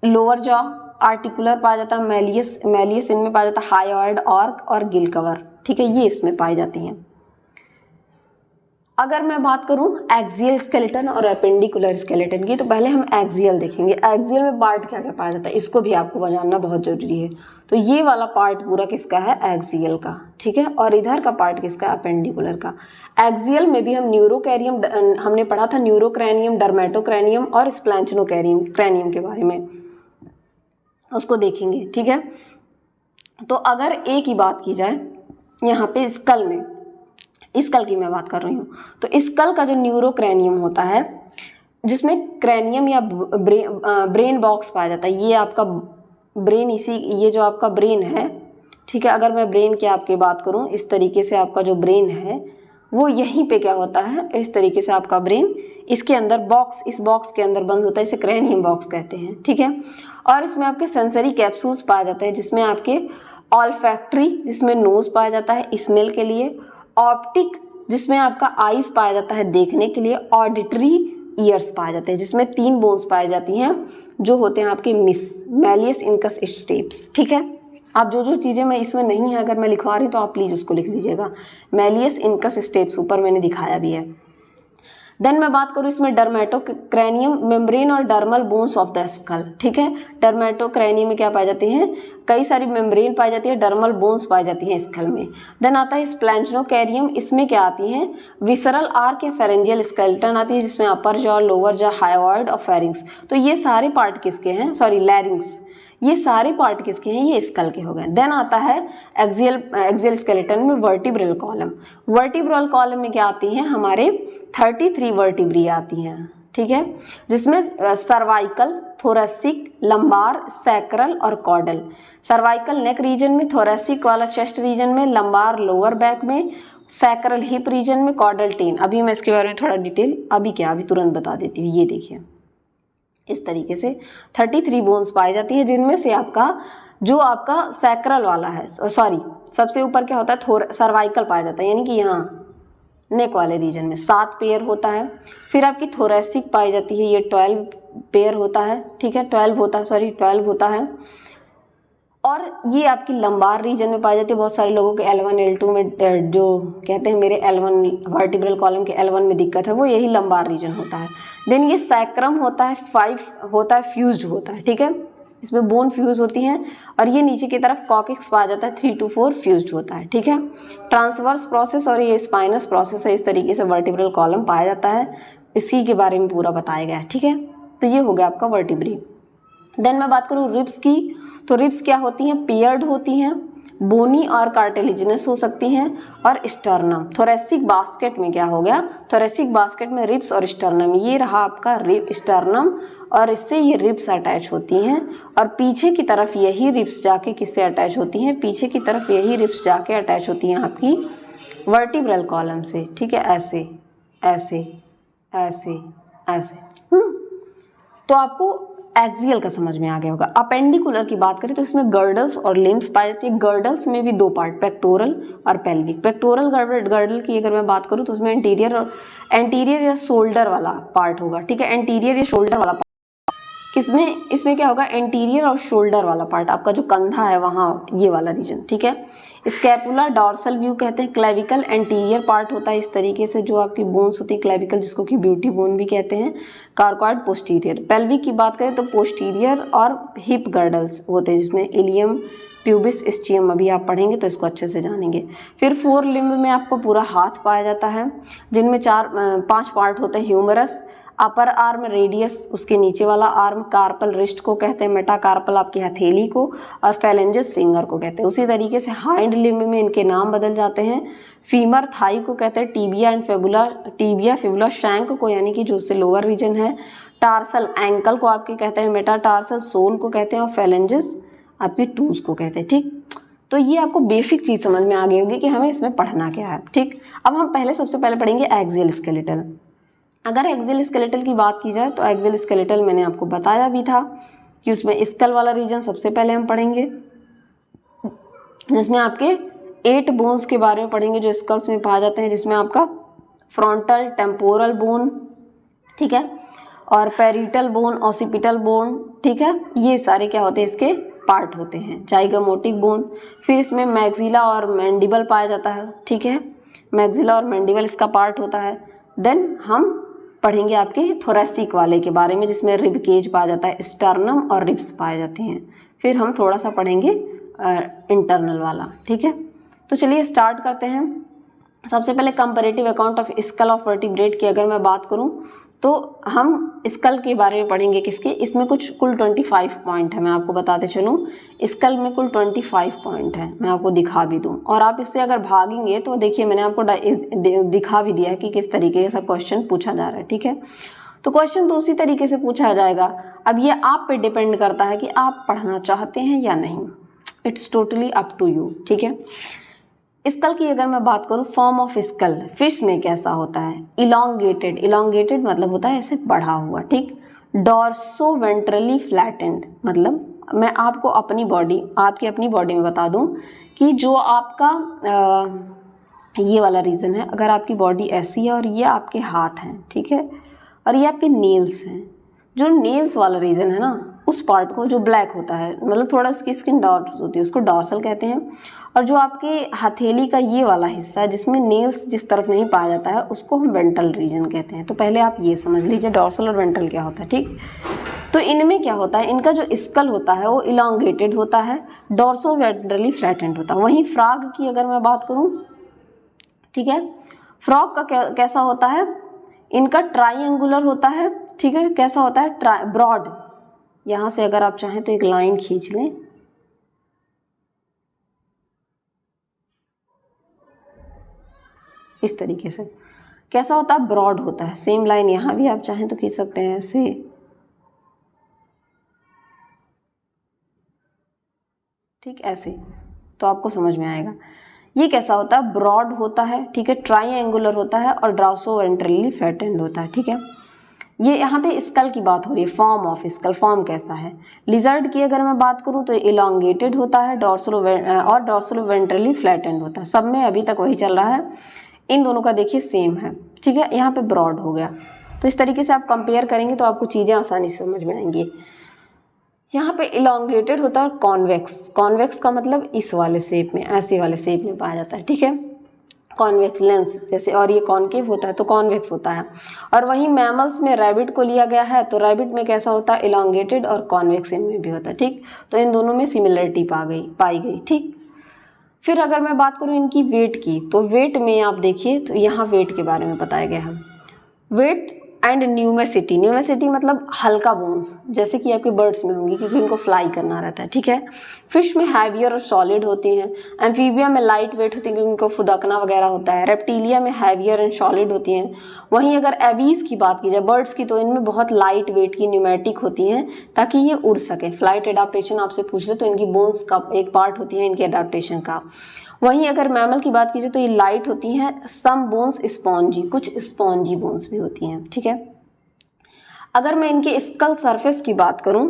लोअर जॉ आर्टिकुलर पाया जाता है, मैलियस इनमें पाया जाता है, हायोइड ऑर्क और गिल कवर, ठीक है, ये इसमें पाई जाती हैं। अगर मैं बात करूं एक्सियल स्केलेटन और एपेंडिकुलर स्केलेटन की, तो पहले हम एक्सियल देखेंगे। एक्सियल में पार्ट क्या क्या पाया जाता है, इसको भी आपको जानना बहुत जरूरी है। तो ये वाला पार्ट पूरा किसका है, एक्सियल का, ठीक है। और इधर का पार्ट किसका, एपेंडिकुलर का। एक्सियल में भी हम न्यूरोक्रैनियम हमने पढ़ा था, न्यूरोक्रैनियम, डर्मेटोक्रैनियम और स्प्लैंचनोक्रैनियम के बारे में, उसको देखेंगे, ठीक है। तो अगर एक ही बात की जाए यहाँ पे स्कल में, स्कल की मैं बात कर रही हूँ, तो स्कल का जो न्यूरोक्रैनियम होता है जिसमें क्रैनियम या ब्रेन बॉक्स पाया जाता है, ये आपका ब्रेन, ये जो आपका ब्रेन है, ठीक है। अगर मैं ब्रेन की आपकी बात करूँ, इस तरीके से आपका जो ब्रेन है वो यहीं पे क्या होता है, इस तरीके से आपका ब्रेन इसके अंदर बॉक्स, इस बॉक्स के अंदर बंद होता है, इसे क्रैनियम बॉक्स कहते हैं, ठीक है। और इसमें आपके सेंसरी कैप्सूल्स पाए जाते हैं, जिसमें आपके ऑल्फैक्टरी, जिसमें नोज पाया जाता है स्मेल के लिए, ऑप्टिक, जिसमें आपका आईज पाया जाता है देखने के लिए, ऑडिटरी, ईयर्स पाए जाते हैं, जिसमें 3 बोन्स पाई जाती हैं जो होते हैं आपके मैलियस इनकस स्टेप्स, ठीक है। आप जो जो चीज़ें मैं इसमें नहीं है अगर मैं लिखवा रही हूँ तो आप प्लीज़ उसको लिख लीजिएगा। मैलियस इनकस स्टेप्स ऊपर मैंने दिखाया भी है। देन मैं बात करूँ इसमें डर्मेटोक्रैनियम, मेम्ब्रेन और dermal bones of the school, ठीक है। डर्मेटोक्रैनियम में क्या पाई जाती हैं, कई सारी मेम्ब्रेन पाई जाती है, डर्मल बोन्स पाई जाती हैं स्कल में। देन आता है स्प्लैंचनोकैरियम, इसमें क्या आती हैं, विसरल आर्क या फेरेंजियल स्केलेटन आती है, जिसमें अपर जॉ, लोअर जॉ, हायोइड और फेरिंग्स। तो ये सारे पार्ट किसके हैं, लैरिंग्स, ये सारे पार्ट किसके हैं, ये स्कल के हो गए। देन आता है एक्सियल स्केलेटन में वर्टिब्रल कॉलम। वर्टिब्रल कॉलम में क्या आती हैं, हमारे 33 वर्टिब्री आती हैं, ठीक है, जिसमें सर्वाइकल, थोरेसिक, लंबार, सैक्रल और कॉर्डल। सर्वाइकल नेक रीजन में, थोरेसिक वाला चेस्ट रीजन में, लंबार लोअर बैक में, सैक्रल हिप रीजन में, कॉर्डल टेन। अभी मैं इसके बारे में थोड़ा डिटेल अभी तुरंत बता देती हूँ। ये देखिए इस तरीके से 33 बोन्स पाई जाती है, जिनमें से आपका जो आपका सैक्रल वाला है, सबसे ऊपर क्या होता है, सर्वाइकल पाया जाता है, यानी कि यहाँ नेक वाले रीजन में 7 पेयर होता है। फिर आपकी थोरेसिक पाई जाती है, ये 12 पेयर होता है, ठीक है, 12 होता है। और ये आपकी लंबार रीजन में पाई जाती है। बहुत सारे लोगों के L1 L2 में जो कहते हैं मेरे L1 वर्टिब्रल कॉलम के L1 में दिक्कत है, वो यही लंबार रीजन होता है। देन ये सैक्रम होता है, 5 होता है, फ्यूज्ड होता है, ठीक है, इसमें बोन फ्यूज होती हैं। और ये नीचे की तरफ कॉकिक्स पाया जाता है, 3 to 4 फ्यूज्ड होता है, ठीक है। ट्रांसवर्स प्रोसेस और ये स्पाइनस प्रोसेस है, इस तरीके से वर्टिब्रल कॉलम पाया जाता है, इसी के बारे में पूरा बताया गया है, ठीक है। तो ये हो गया आपका वर्टिब्री। देन मैं बात करूँ रिब्स की, तो रिब्स क्या होती हैं, पेयर्ड होती हैं, बोनी और कार्टिलेजिनस हो सकती हैं, और स्टर्नम। थोरेसिक बास्केट में क्या हो गया, थोरेसिक बास्केट में रिब्स और स्टर्नम, ये रहा आपका रिब स्टर्नम, और इससे ये रिब्स अटैच होती हैं, और पीछे की तरफ यही रिब्स जाके किससे अटैच होती हैं, पीछे की तरफ यही रिब्स जाके अटैच होती हैं आपकी वर्टिब्रल कॉलम से, ठीक है, ऐसे ऐसे ऐसे ऐसे। तो आपको एक्सियल का समझ में आ गया होगा। अपेंडिकुलर की बात करें तो इसमें गर्डल्स और लिम्स पाई जाती है। गर्डल्स में भी दो पार्ट, पेक्टोरल और पेल्विक। पेक्टोरल गर्डल की अगर मैं बात करूं तो उसमें एंटीरियर या शोल्डर वाला पार्ट होगा, ठीक है, एंटीरियर या शोल्डर वाला पार्ट। किसमें, इसमें क्या होगा, एंटीरियर और शोल्डर वाला पार्ट, आपका जो कंधा है वहाँ, ये वाला रीजन, ठीक है। स्कैपुला डॉर्सल व्यू कहते हैं। क्लेविकल एंटीरियर पार्ट होता है इस तरीके से, जो आपकी बोन्स होती है क्लेविकल, जिसको कि ब्यूटी बोन भी कहते हैं। कार्कोइड पोस्टीरियर। पेल्विक की बात करें तो पोस्टीरियर और हिप गर्डल्स होते हैं, जिसमें इलियम प्यूबिस स्टियम, अभी आप पढ़ेंगे तो इसको अच्छे से जानेंगे। फिर फोर लिम्ब में आपको पूरा हाथ पाया जाता है, जिनमें 5 पार्ट होते हैं। ह्यूमरस, अपर आर्म, रेडियस उसके नीचे वाला आर्म, कार्पल रिस्ट को कहते हैं, मेटाकार्पल आपकी हथेली को, और फैलेंजस फिंगर को कहते हैं। उसी तरीके से हाइंड लिम्ब में इनके नाम बदल जाते हैं। फीमर थाई को कहते हैं, tibia and fibula, tibia fibula shank को, यानी कि जो उससे लोअर रीजन है। टार्सल एंकल को आपके कहते हैं, मेटाटार्सल सोल को कहते हैं, और फैलेंजस आपकी टूज को कहते हैं, ठीक। तो ये आपको बेसिक चीज समझ में आ गई होगी कि हमें इसमें पढ़ना क्या है, ठीक। अब हम सबसे पहले पढ़ेंगे एक्सियल स्केलेटल। अगर एक्सियल स्केलेटल की बात की जाए तो एक्सियल स्केलेटल मैंने आपको बताया भी था कि उसमें स्कल वाला रीजन सबसे पहले हम पढ़ेंगे, जिसमें आपके 8 बोन्स के बारे में पढ़ेंगे जो स्कल्स में पाए जाते हैं, जिसमें आपका फ्रंटल टेम्पोरल बोन, ठीक है, और पेरिटल बोन, ऑसिपिटल बोन, ठीक है, ये सारे क्या होते हैं, इसके पार्ट होते हैं। जाइगोमोटिक बोन। फिर इसमें मैक्सिला और मैंडिबल पाया जाता है, ठीक है, मैक्सिला और मैंडिबल इसका पार्ट होता है। देन हम पढ़ेंगे आपके थोरेसिक वाले के बारे में, जिसमें रिब केज पाया जाता है, स्टर्नम और रिब्स पाए जाते हैं। फिर हम थोड़ा सा पढ़ेंगे इंटरनल वाला, ठीक है। तो चलिए स्टार्ट करते हैं। सबसे पहले comparative account of skull of vertebrate की अगर मैं बात करूं तो हम स्कल के बारे में पढ़ेंगे किसके, इसमें कुल 25 पॉइंट है। मैं आपको बताते चलूं, स्कल में कुल 25 पॉइंट है, मैं आपको दिखा भी दूं, और आप इससे अगर भागेंगे तो देखिए मैंने आपको दिखा भी दिया है कि किस तरीके से क्वेश्चन पूछा जा रहा है, ठीक है। तो क्वेश्चन तो उसी तरीके से पूछा जाएगा। अब ये आप पे डिपेंड करता है कि आप पढ़ना चाहते हैं या नहीं, it's totally up to you, ठीक है। स्कल की अगर मैं बात करूं, फॉर्म ऑफ स्कल फिश में कैसा होता है, इलोंगेटेड, इलोंगेटेड मतलब होता है ऐसे बढ़ा हुआ, ठीक। डॉर्सो वेंट्रली फ्लैटेंड, मतलब मैं आपको अपनी अपनी बॉडी में बता दूं कि जो आपका ये वाला रीजन है, अगर आपकी बॉडी ऐसी है और ये आपके हाथ हैं, ठीक है, और ये आपके नेल्स हैं, जो नेल्स वाला रीजन है ना, उस पार्ट को जो ब्लैक होता है, मतलब थोड़ा उसकी स्किन डार्क होती है, उसको डॉर्सल कहते हैं। और जो आपके हथेली का ये वाला हिस्सा है जिसमें नेल्स जिस तरफ नहीं पाया जाता है, उसको हम वेंट्रल रीजन कहते हैं। तो पहले आप ये समझ लीजिए डॉर्सल और वेंट्रल क्या होता है, ठीक। तो इनमें क्या होता है, इनका जो स्कल होता है वो इलोंगेटेड होता है, डॉर्सो वेंट्रली फ्लैटेंड होता है। वहीं फ्रॉग की अगर मैं बात करूं, ठीक है, फ्रॉग का कैसा होता है, इनका ट्राइएंगुलर होता है, ठीक है, कैसा होता है, ब्रॉड। यहाँ से अगर आप चाहें तो एक लाइन खींच लें, इस तरीके से, कैसा होता है, ब्रॉड होता है। सेम लाइन यहाँ भी आप चाहें तो खींच सकते हैं ऐसे, ठीक, ऐसे, तो आपको समझ में आएगा। ये कैसा होता है, ब्रॉड होता है, ठीक है, ट्राइएंगुलर होता है, और डॉर्सो वेंट्रली फ्लैटेंड होता है, ठीक है। ये यहाँ पे स्कल की बात हो रही है, फॉर्म ऑफ स्कल, फॉर्म कैसा है। लिजर्ड की अगर मैं बात करूँ तो इलोंगेटेड होता है, डॉर्सलो वेंट्रली फ्लैटेंड होता है। सब में अभी तक वही चल रहा है, इन दोनों का देखिए सेम है, ठीक है। यहाँ पे ब्रॉड हो गया, तो इस तरीके से आप कंपेयर करेंगे तो आपको चीज़ें आसानी से समझ में आएंगी। यहाँ पे इलोंगेटेड होता है और कॉन्वेक्स, कॉन्वेक्स का मतलब इस वाले शेप में, ऐसे वाले शेप में पाया जाता है, ठीक है, कॉन्वेक्स लेंस जैसे, और ये कॉन्केव होता है तो कॉन्वेक्स होता है। और वहीं मैमल्स में रैबिट को लिया गया है, तो रैबिट में कैसा होता है, इलोंगेटेड और कॉन्वेक्स इनमें भी होता है, ठीक। तो इन दोनों में सिमिलरिटी पाई गई, ठीक। फिर अगर मैं बात करूँ इनकी वेट की, तो वेट में आप देखिए तो यहाँ वेट के बारे में बताया गया है। वेट एंड न्यूमेसिटी, न्यूमेसिटी मतलब हल्का बोन्स, जैसे कि आपके बर्ड्स में होंगी क्योंकि इनको फ्लाई करना रहता है, ठीक है। फिश में हैवियर और सॉलिड होती हैं। एम्फीबिया में लाइट वेट होती है क्योंकि इनको फुदकना वगैरह होता है। रेप्टिलिया में हैवियर एंड सॉलिड होती हैं। वहीं अगर एबीज की बात की जाए बर्ड्स की, तो इनमें बहुत लाइट वेट की न्यूमेटिक होती हैं ताकि ये उड़ सके। फ्लाइट एडाप्टेशन आपसे पूछ ले तो इनकी बोन्स का एक पार्ट होती है इनके एडाप्टेशन का। वहीं अगर मैमल की बात कीजिए तो ये लाइट होती हैं। सम बोन्स स्पॉन्जी, कुछ स्पॉन्जी बोन्स भी होती हैं, ठीक है। अगर मैं इनके स्कल सरफेस की बात करूं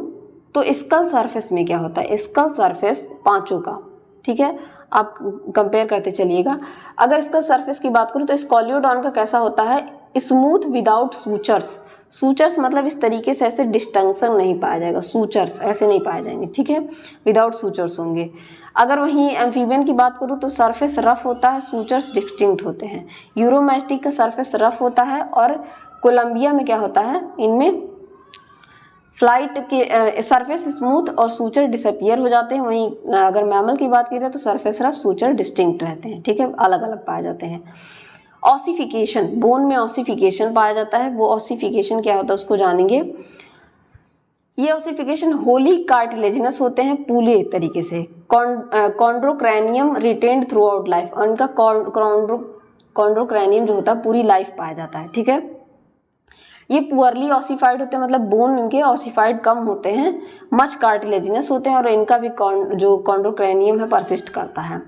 तो स्कल सरफेस में क्या होता है, स्कल सरफेस पांचों का, ठीक है, आप कंपेयर करते चलिएगा। अगर स्कल सरफेस की बात करूं तो स्कॉलियोडॉन का कैसा होता है, स्मूथ विदाउट सूचर्स। सूचर्स मतलब इस तरीके से ऐसे डिस्टिंक्शन नहीं पाया जाएगा, सूचर्स ऐसे नहीं पाए जाएंगे, ठीक है, विदाउट सूचर्स होंगे। अगर वहीं एम्फीबियन की बात करूँ तो सरफेस रफ होता है, सूचर्स डिस्टिंक्ट होते हैं। यूरोमैस्टिक का सरफेस रफ होता है और कोलंबिया में क्या होता है, इनमें फ्लाइट के सरफेस स्मूथ और सूचर डिसअपियर हो जाते हैं। वहीं अगर मैमल की बात करें तो सरफेस रफ, सूचर डिस्टिंक्ट रहते हैं, ठीक है, अलग अलग पाए जाते हैं। ऑसिफिकेशन, बोन में ऑसिफिकेशन पाया जाता है। वो ऑसिफिकेशन क्या होता है उसको जानेंगे। ये ऑसिफिकेशन होली कार्टिलेजिनस होते हैं पूले तरीके से। कॉन्ड्रोक्रैनियम रिटेन्ड थ्रू आउट लाइफ, उनका कॉन्ड्रोक्रैनियम जो होता है पूरी लाइफ पाया जाता है, ठीक है। ये पुअरली ऑसिफाइड होते हैं, मतलब बोन इनके ऑसिफाइड कम होते हैं। मच कार्टिलेजिनस होते हैं और इनका भी जो कॉन्ड्रोक्रैनियम है परसिस्ट करता है।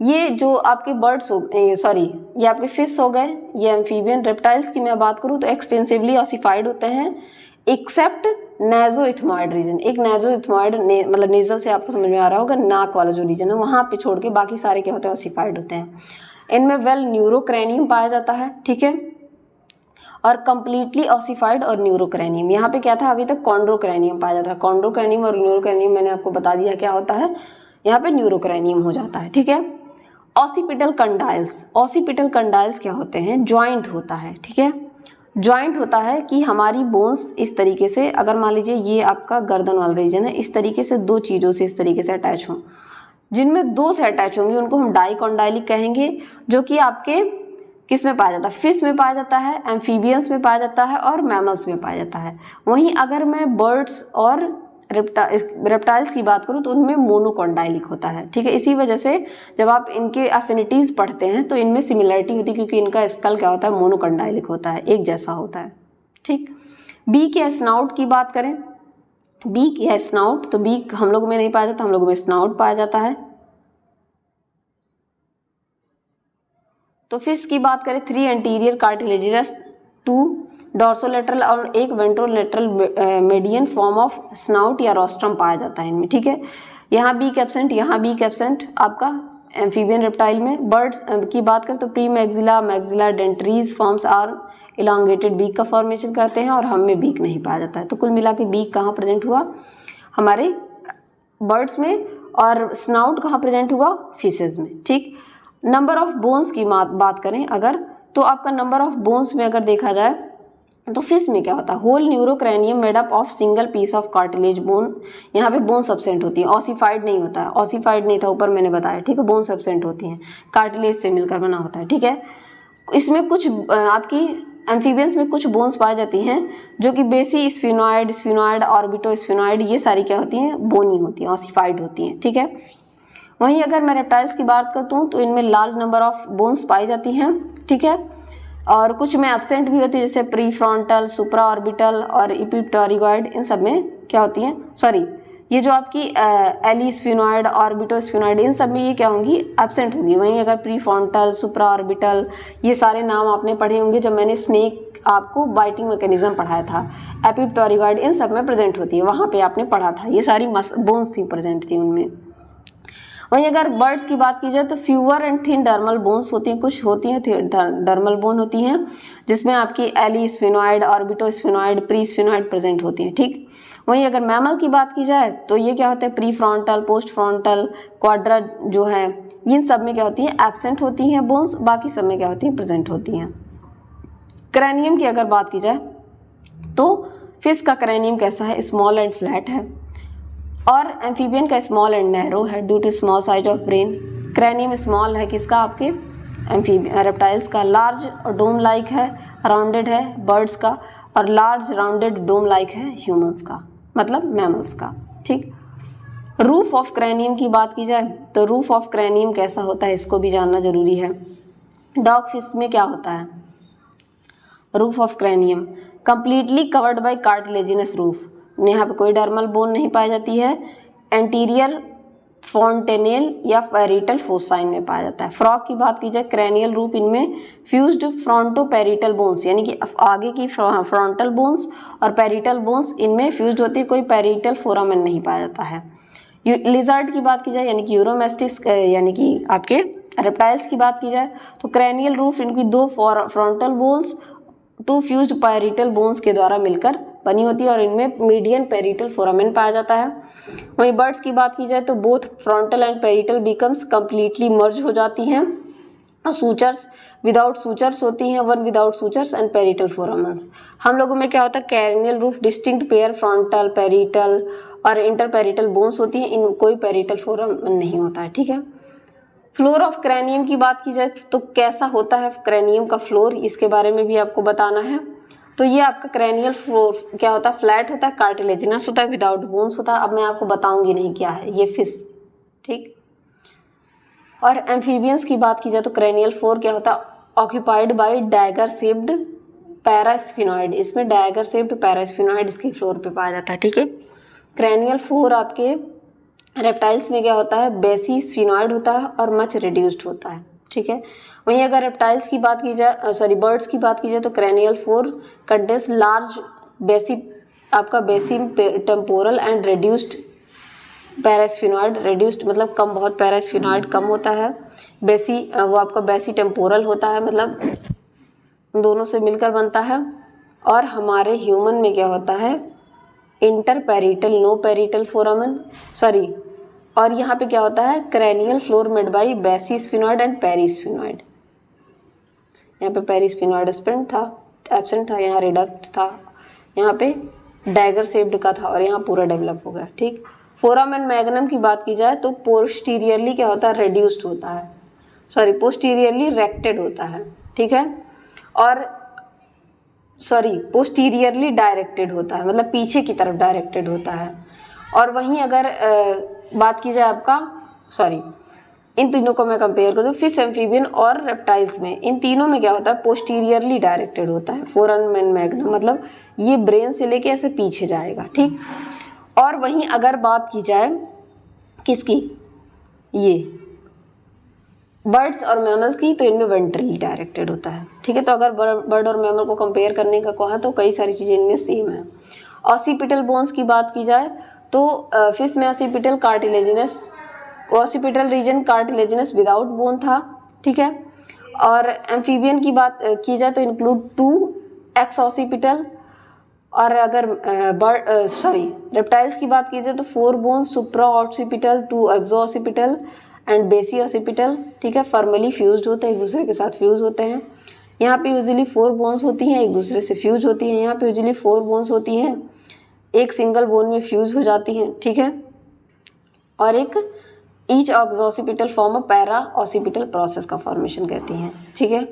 ये जो आपके बर्ड्स हो ये आपके फिश हो गए, ये एम्फीबियन। रेप्टाइल्स की मैं बात करूँ तो एक्सटेंसिवली ऑसिफाइड होते हैं एक्सेप्ट नेजोइथमॉइड रीजन। एक नेजोइथमॉइड मतलब नेजल से आपको समझ में आ रहा होगा, नाक वाला जो रीजन है वहाँ पे छोड़ के बाकी सारे क्या होते हैं, ऑसिफाइड होते हैं। इनमें वेल न्यूरोक्रैनियम पाया जाता है, ठीक है, और कंप्लीटली ऑसिफाइड और न्यूरोक्रैनियम। यहाँ पे क्या था, अभी तक कॉन्ड्रोक्रैनियम पाया जाता है। कॉन्ड्रोक्रैनियम और न्यूरोक्रैनियम मैंने आपको बता दिया क्या होता है, यहाँ पे न्यूरोक्रैनियम हो जाता है, ठीक है। ऑसिपिटल कंडाइल्स, ऑसिपिटल कंडाइल्स क्या होते हैं, ज्वाइंट होता है, ठीक है। ज्वाइंट होता है कि हमारी बोन्स इस तरीके से, अगर मान लीजिए ये आपका गर्दन वाला रीजन है, इस तरीके से दो चीज़ों से इस तरीके से अटैच हों, जिनमें दो से अटैच होंगी उनको हम डाइकॉन्डाइलिक कहेंगे, जो कि आपके किस में पाया जाता है, फिश में पाया जाता है, एम्फीबियंस में पाया जाता है और मैमल्स में पाया जाता है। वहीं अगर मैं बर्ड्स और रेप्टाइल्स की बात करूँ तो उनमें मोनोकॉन्डाइलिक होता है, ठीक है। इसी वजह से जब आप इनके एफिनिटीज़ पढ़ते हैं तो इनमें सिमिलरिटी होती है क्योंकि इनका स्कल क्या होता है, मोनोकॉन्डाइलिक होता है, एक जैसा होता है, ठीक। बीक या स्नाउट की बात करें, बीक या स्नाउट, तो बीक हम लोगों में नहीं पाया जाता, हम लोगों में स्नाउट पाया जाता है। तो फिश की बात करें, 3 एंटीरियर कार्टिलेजिनस, 2 डॉर्सोलेटरल और 1 ventrolateral median form of snout या रोस्ट्रम पाया जाता है इनमें, ठीक है। यहाँ बीक एब्सेंट, यहाँ बीक एब्सेंट आपका एम्फीबियन रेप्टाइल में। बर्ड्स की बात करें तो pre maxilla, maxilla dentaries forms are elongated beak का फॉर्मेशन करते हैं और हम में बीक नहीं पाया जाता है। तो कुल मिला के बीक कहाँ प्रेजेंट हुआ, हमारे बर्ड्स में, और स्नाउट कहाँ प्रेजेंट हुआ, फिशेज में, ठीक। नंबर ऑफ बोन्स की बात करें अगर, तो आपका नंबर ऑफ बोन्स में अगर देखा जाए तो फिश में क्या होता है, whole neurocranium made up of single piece of cartilage bone. यहाँ पे बोन्स एब्सेंट होती है, ऑसिफाइड नहीं होता है, ऑसिफाइड नहीं था ऊपर मैंने बताया, ठीक है। बोन्स एब्सेंट होती हैं, कार्टिलेज से मिलकर बना होता है, ठीक है। इसमें कुछ आपकी एम्फीबियंस में कुछ बोन्स पाई जाती हैं जो कि बेसी स्फिनॉइड, स्फिनॉइड, ऑर्बिटो स्फिनॉइड, ये सारी क्या होती हैं, बोनी होती हैं, ऑसिफाइड होती हैं, ठीक है। वहीं अगर मैं रेप्टाइल्स की बात करता हूँ तो इनमें लार्ज नंबर ऑफ बोन्स पाई जाती हैं, ठीक है, और कुछ में एब्सेंट भी होती है, जैसे प्री फ्रंटल, सुप्रा ऑर्बिटल और इपिप्टेरिगॉइड, इन सब में क्या होती हैं, ये जो आपकी एलिस्फिनॉइड, ऑर्बिटोस्फिनॉइड, इन सब में ये क्या होंगी, एब्सेंट होंगी। वहीं अगर प्री फ्रंटल, सुप्रा ऑर्बिटल, ये सारे नाम आपने पढ़े होंगे जब मैंने स्नेक आपको बाइटिंग मैकेनिज्म पढ़ाया था। एपिप्टेरिगॉइड इन सब में प्रेजेंट होती है, वहाँ पे आपने पढ़ा था, ये सारी बोन्स थी प्रेजेंट थी उनमें। वहीं अगर बर्ड्स की बात की जाए तो fewer and thin dermal bones होती हैं, कुछ होती हैं डर्मल बोन होती हैं जिसमें आपकी एलिस्फिनॉइड, ऑर्बिटोस्फिनॉइड, प्री स्फिनॉइड प्रेजेंट होती हैं, ठीक। वहीं अगर मैमल की बात की जाए तो ये क्या होते हैं, pre frontal, post frontal, Quadra जो है, इन सब में क्या होती हैं, एब्सेंट होती हैं बोन्स, बाकी सब में क्या होती हैं, प्रेजेंट होती हैं। क्रैनियम की अगर बात की जाए तो फिश का क्रैनियम कैसा है, स्मॉल एंड फ्लैट है, और एम्फीबियन का स्मॉल एंड नैरो है due to small size of brain. Cranium small है किसका, आपके रेप्टाइल्स का लार्ज और डोम लाइक है, राउंडेड है बर्ड्स का, और लार्ज राउंडेड डोम लाइक है ह्यूमंस का, मतलब मैमल्स का। ठीक, रूफ ऑफ क्रैनियम की बात की जाए तो रूफ ऑफ क्रैनियम कैसा होता है इसको भी जानना जरूरी है। डॉग फिश में क्या होता है, roof of cranium completely covered by cartilaginous roof, यहाँ पे कोई डर्मल बोन नहीं पाई जाती है, एंटीरियर फॉन्टेनेल या पैरिटल फोसाइन में पाया जाता है। फ्रॉग की बात की जाए क्रैनियल रूफ इनमें फ्यूज्ड फ्रंटो पेरिटल बोन्स, यानी कि आगे की फ्रंटल बोन्स और पेरिटल बोन्स इनमें फ्यूज्ड होती है, कोई पेरिटल फोरामेन नहीं पाया जाता है। लिजर्ड की बात की जाए यानी कि यूरोमेस्टिस यानी कि आपके रेप्टाइल्स की बात की जाए तो क्रैनियल रूफ इनकी 2 frontal bones 2 fused parietal bones के द्वारा मिलकर बनी होती है और इनमें मीडियन पेरिटल फोरामेन पाया जाता है। वहीं बर्ड्स की बात की जाए तो both frontal and parietal becomes completely merge हो जाती हैं और सूचर्स विदाउट सूचर्स होती हैं, one without sutures and parietal foramens. हम लोगों में क्या होता है cranial roof distinct pair frontal parietal और इंटरपेरिटल बोन्स होती हैं, इन कोई पेरिटल फोरामेन नहीं होता है। ठीक है, फ्लोर ऑफ क्रैनियम की बात की जाए तो कैसा होता है क्रैनियम का फ्लोर, इसके बारे में भी आपको बताना है। तो ये आपका क्रैनियल फ्लोर क्या होता है, फ्लैट होता है, कार्टिलेजिनस होता है, विदाउट बोन्स होता है। अब मैं आपको बताऊंगी नहीं क्या है ये फिश। ठीक, और एम्फीबियंस की बात की जाए तो क्रैनियल फ्लोर क्या होता है, ऑक्यूपाइड बाय डैगर शेप्ड पैरास्फिनॉइड, इसमें डैगर शेप्ड पैरास्फिनॉइड इसके फ्लोर पे पाया जाता है। ठीक है, क्रैनियल फ्लोर आपके रेप्टाइल्स में क्या होता है, बेसी स्फिनॉइड होता है और मच रिड्यूस्ड होता है। ठीक है, वहीं अगर रेप्टाइल्स की बात की जाए बर्ड्स की बात की जाए तो क्रैनियल फ्लोर कंटेन्स लार्ज बेसी आपका बेसी टेम्पोरल एंड रिड्यूस्ड पैरास्फिनॉइड, रिड्यूस्ड मतलब कम, बहुत पैरास्फिनॉइड कम होता है, बेसी वो आपका बेसी टेम्पोरल होता है, मतलब दोनों से मिलकर बनता है। और हमारे ह्यूमन में क्या होता है, inter parietal no parietal foramen sorry, और यहाँ पे क्या होता है cranial floor made by basisphenoid and parasphenoid. यहाँ पे पेरिस्फिनॉइड एब्सेंट था, यहाँ रिडक्ट था, यहाँ पे डैगर शेप्ड का था और यहाँ पूरा डेवलप हो गया। ठीक, फोरामेन मैग्नम की बात की जाए तो पोस्टीरियरली क्या होता है, रेड्यूस्ड होता है, पोस्टीरियरली रेक्टेड होता है। ठीक है, और पोस्टीरियरली डायरेक्टेड होता है, मतलब पीछे की तरफ डायरेक्टेड होता है। और वहीं अगर बात की जाए आपका इन तीनों को मैं कंपेयर कर दूँ, फिश, एम्फीबियन और रेप्टाइल्स में, इन तीनों में क्या होता है, पोस्टीरियरली डायरेक्टेड होता है फोरामेन मैग्नम, मतलब ये ब्रेन से लेके ऐसे पीछे जाएगा। ठीक, और वहीं अगर बात की जाए किसकी, ये बर्ड्स और मैमल्स की, तो इनमें वेंट्रली डायरेक्टेड होता है। ठीक है, तो अगर बर्ड और मैमल को कंपेयर करने का कहा तो कई सारी चीज़ें इनमें सेम है। ऑसिपिटल बोन्स की बात की जाए तो फिश में occipital region cartilaginous without bone था। ठीक है, और एम्फीबियन की बात की जाए तो इंक्लूड 2 एक्स ऑसिपिटल, और अगर रेप्टाइल्स की बात की जाए तो 4 bone supraoccipital, 2 exoccipital and basioccipital. ठीक है, फॉर्मली फ्यूज्ड होते हैं, एक दूसरे के साथ फ्यूज होते हैं। यहाँ पे यूजुअली 4 बोन्स होती हैं, एक दूसरे से फ्यूज होती हैं। यहाँ पे यूजुअली 4 बोन्स होती हैं, एक सिंगल बोन में फ्यूज हो जाती हैं। ठीक है, और एक each occipital form a para occipital process का फॉर्मेशन कहती हैं। ठीक है,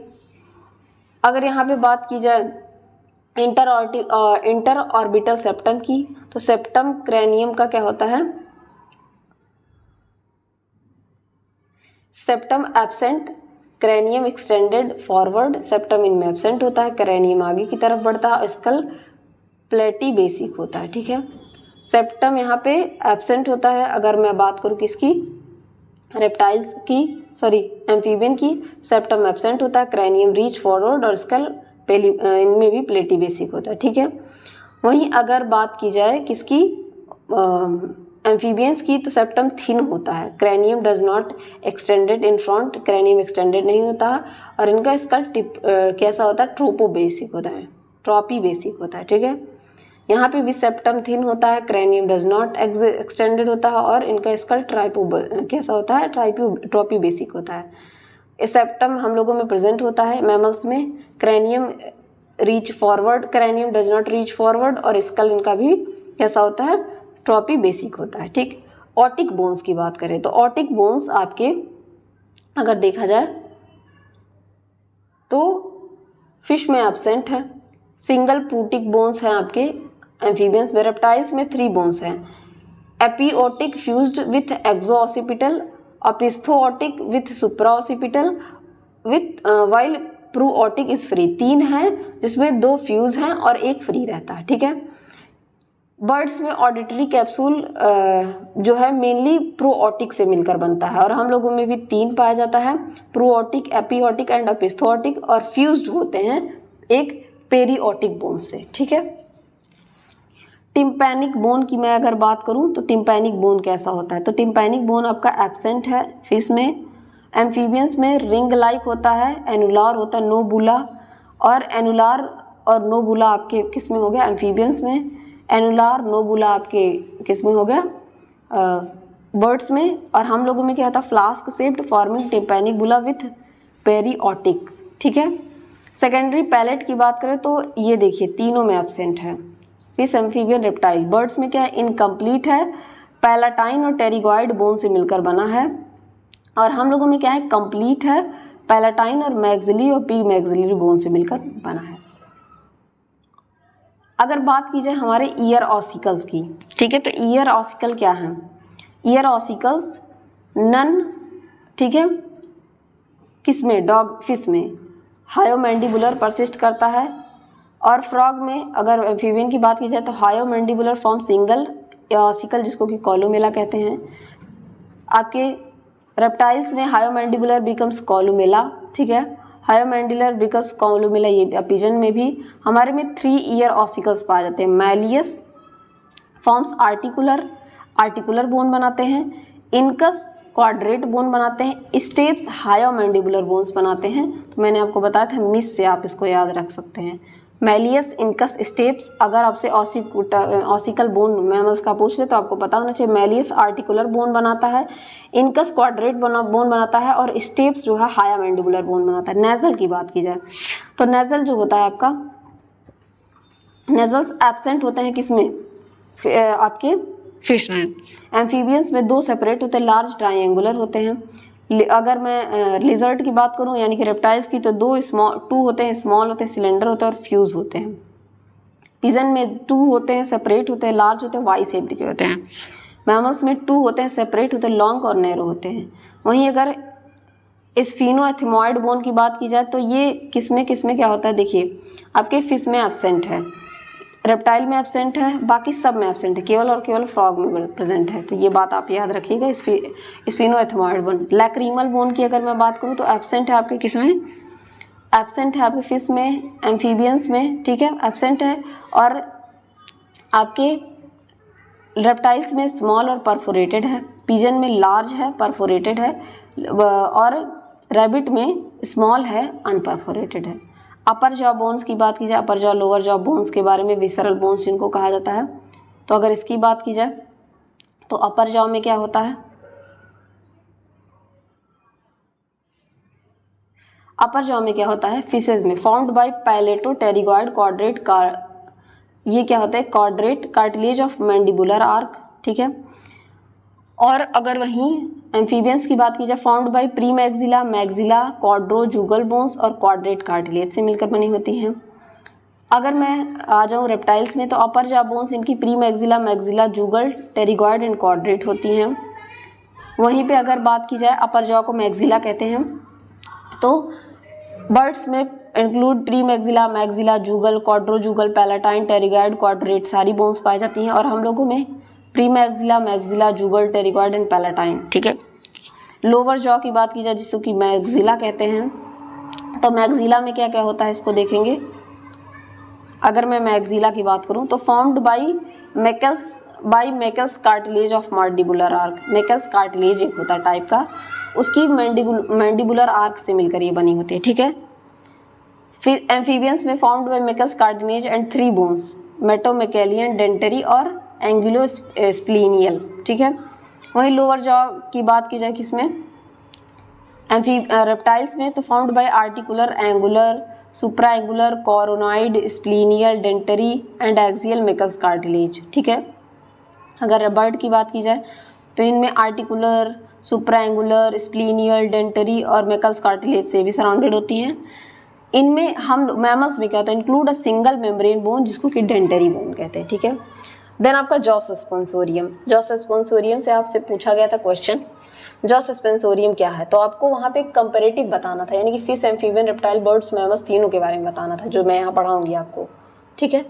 अगर यहाँ पे बात की जाए इंटर ऑर्बिटल सेप्टम की, तो सेप्टम क्रैनियम का क्या होता है, septum absent, cranium extended forward, septum इनमें एब्सेंट होता है, क्रैनियम आगे की तरफ बढ़ता है, स्कल प्लेटी बेसिक होता है। ठीक है, सेप्टम यहाँ पे एब्सेंट होता है। अगर मैं बात करूँ किसकी, रेप्टाइल्स की एम्फीबियन की, सेप्टम एब्सेंट होता है, क्रैनियम रीच फॉरवर्ड और स्कल इनमें भी प्लेटी बेसिक होता है। ठीक है, वहीं अगर बात की जाए किसकी, एम्फीबियंस की, तो सेप्टम थिन होता है, cranium does not extended in front, cranium extended नहीं होता है, और इनका स्कल टिप कैसा होता है, ट्रोपो बेसिक होता है, ट्रॉपी बेसिक होता है। ठीक है, यहाँ पे भी सेप्टम थिन होता है, क्रैनियम डज नॉट एक्सटेंडेड होता है, और इनका स्कल कैसा होता है, ट्रॉपी बेसिक होता है। सेप्टम हम लोगों में प्रेजेंट होता है, मैमल्स में cranium reach forward, cranium does not reach forward, और स्कल इनका भी कैसा होता है, ट्रॉपी बेसिक होता है। ठीक, ऑटिक बोन्स की बात करें तो ऑटिक बोन्स आपके अगर देखा जाए तो फिश में एब्सेंट है। सिंगल प्रूटिक बोन्स हैं आपके एम्फीबियंस में। रेप्टाइल्स में 3 बोन्स हैं। Epiotic fused with exoccipital, opisthotic with supraoccipital with while prootic is free. 3 हैं जिसमें 2 फ्यूज हैं और 1 फ्री रहता है, ठीक है। बर्ड्स में ऑडिटरी कैप्सूल जो है मेनली प्रोओटिक से मिलकर बनता है और हम लोगों में भी 3 पाया जाता है, प्रोओटिक, एपिओटिक एंड अपिस्थोओटिक, और फ्यूज्ड होते हैं एक पेरिओटिक बोन से, ठीक है। टिम्पैनिक बोन की मैं अगर बात करूं तो टिम्पैनिक बोन कैसा होता है, तो टिम्पैनिक बोन आपका एब्सेंट है फिश में। एम्फीबियंस में रिंग लाइक होता है, एनुलार होता है, नोबुला, और एनुलार और नोबुला आपके किस में हो गया, एम्फीबियंस में। एनुलार नोबुला आपके किस में हो गया, बर्ड्स में। और हम लोगों में क्या होता है, फ्लास्क शेप्ड फॉर्मिंग टिम्पैनिक बुला विथ पेरिओटिक, ठीक है। सेकेंडरी पैलेट की बात करें तो ये देखिए तीनों में एब्सेंट है। Fish, amphibian, reptile. बर्ड्स में क्या है, इनकम्प्लीट है, पैलाटाइन और टेरिगॉइड बोन से मिलकर बना है। और हम लोगों में क्या है, कंप्लीट है, पैलाटाइन और मैक्सिली और प्री मैक्सिलरी बोन से मिलकर बना है। अगर बात की जाए हमारे ईयर ऑसिकल्स की, ठीक है, तो ईयर ऑसिकल क्या है, ईयर ऑसिकल्स नन, ठीक है, किसमें, डॉग फिश में हायोमैंडिबुलर परसिस्ट करता है। और फ्रॉग में अगर एम्फीबियन की बात की जाए तो हायोमैंडिबुलर फॉर्म सिंगल ऑसिकल जिसको कि कॉलुमेला कहते हैं। आपके रेप्टाइल्स में हायोमैंडिबुलर बिकम्स कॉलुमेला, ठीक है, हायोमैंडिबुलर बिकम्स कॉलुमेला, ये पिजन में भी। हमारे में 3 ईयर ऑसिकल्स पाए जाते हैं। मैलियस फॉर्म्स आर्टिकुलर बोन बनाते हैं, इनकस क्वाड्रेट बोन बनाते हैं, स्टेप्स हायोमैंडिबुलर बोन्स बनाते हैं। तो मैंने आपको बताया था मिस से आप इसको याद रख सकते हैं, मैलियस, इनकस, स्टेप्स। अगर आपसे ऑसिकल बोन मैमल्स का पूछ ले तो आपको पता होना चाहिए, मैलियस आर्टिकुलर बोन बनाता है, इनकस क्वाड्रेट बोन बनाता है, और स्टेप्स जो है हायोमैंडिबुलर बोन बनाता है। नेजल की बात की जाए तो नेजल जो होता है आपका, नेजल्स एब्सेंट होते हैं किसमें, आपके फिश में। एम्फीबियंस में 2 सेपरेट होते हैं, लार्ज ट्रायंगुलर होते हैं। अगर मैं लिजर्ट की बात करूं यानी कि रेप्टाइल्स की, तो 2 होते हैं, स्मॉल होते हैं, सिलेंडर होते हैं और फ्यूज होते हैं। पिजन में 2 होते हैं, सेपरेट होते हैं, लार्ज होते हैं, वाई शेप्ड के होते हैं। मैमल्स में 2 होते हैं, सेपरेट होते हैं, लॉन्ग और नैरो होते हैं। वहीं अगर स्फीनोएथमॉइड बोन की बात की जाए तो ये किसमें क्या होता है, देखिए आपके फिश में एब्सेंट है, रेप्टाइल में एब्सेंट है, बाकी सब में एब्सेंट है, केवल और केवल फ्रॉग में प्रेजेंट है। तो ये बात आप याद रखिएगा। स्फीनोएथमॉइड बोन। लैक्रीमल बोन की अगर मैं बात करूँ तो एब्सेंट है आपके किसमें, एब्सेंट है आपके फिश में, एम्फीबियंस में, ठीक है, एब्सेंट है। और आपके रेप्टाइल्स में स्मॉल और परफोरेटेड है, पिजन में लार्ज है, परफोरेटेड है, और रैबिट में स्मॉल है, अनपरफोरेटेड है। अपर जॉ बोन्स की बात की जाए, अपर जॉ लोअर जॉ बोन्स के बारे में, विसरल बोन्स जिनको कहा जाता है, तो अगर इसकी बात की जाए तो अपर जॉ में क्या होता है, अपर जॉ में क्या होता है, फिशेज में formed by palatopterygoid quadrate ये क्या होता है, quadrate cartilage of mandibular arch, ठीक है। और अगर वहीं एम्फीबियंस की बात की जाए, formed by pre maxilla, maxilla, Quadro Jugal bones और क्वाड्रेट कार्टिलेज से मिलकर बनी होती हैं। अगर मैं आ जाऊँ रेप्टाइल्स में तो अपर जॉ बोन्स इनकी pre maxilla, maxilla, jugal, pterygoid and quadrate होती हैं। वहीं पे अगर बात की जाए अपर जॉ को मैक्सिला कहते हैं। तो बर्ड्स में include pre maxilla, maxilla, jugal, quadrato jugal, palatine, pterygoid, quadrate सारी बोन्स पाई जाती हैं। और हम लोगों में pre maxilla, maxilla, jugal, pterygoid and palatine, ठीक है। लोअर जॉ की बात की जाए जिसको कि मैक्सिला कहते हैं, तो मैक्सिला में क्या क्या होता है इसको देखेंगे। अगर मैं मैक्सिला की बात करूं तो formed by Meckel's cartilage of mandibular arch. Meckel's cartilage एक होता है टाइप का, उसकी मैंडिबुलर आर्क से मिलकर ये बनी होती है, ठीक है। फिर एम्फीबियंस में formed by Meckel's cartilage and 3 bones, mentomeckelian, dentary और एंगुलोस्प्लीनियल, ठीक है। वहीं लोअर जॉ की बात की जाए किसमें, रेप्टाइल्स में, तो found by articular, angular, supra angular, coronoid, splenial, dentary and axial Meckel's cartilage, ठीक है। अगर बर्ड की बात की जाए तो इनमें आर्टिकुलर, सुप्रा एंगुलर, स्प्लीनियल, डेंटरी और मैकल्स कार्टिलेज से भी सराउंडेड होती हैं। इनमें हम मैमल्स में क्या होता है, include a single membrane bone जिसको कि डेंटरी बोन कहते हैं, ठीक है। देन आपका जॉ सस्पेंसोरियम, जॉ सस्पेंसोरियम से आपसे पूछा गया था क्वेश्चन, जॉ सस्पेंसोरियम क्या है, तो आपको वहाँ पे कंपैरेटिव बताना था, यानी कि fish, amphibian, reptile, birds, mammals तीनों के बारे में बताना था, जो मैं यहाँ पढ़ाऊंगी आपको, ठीक है।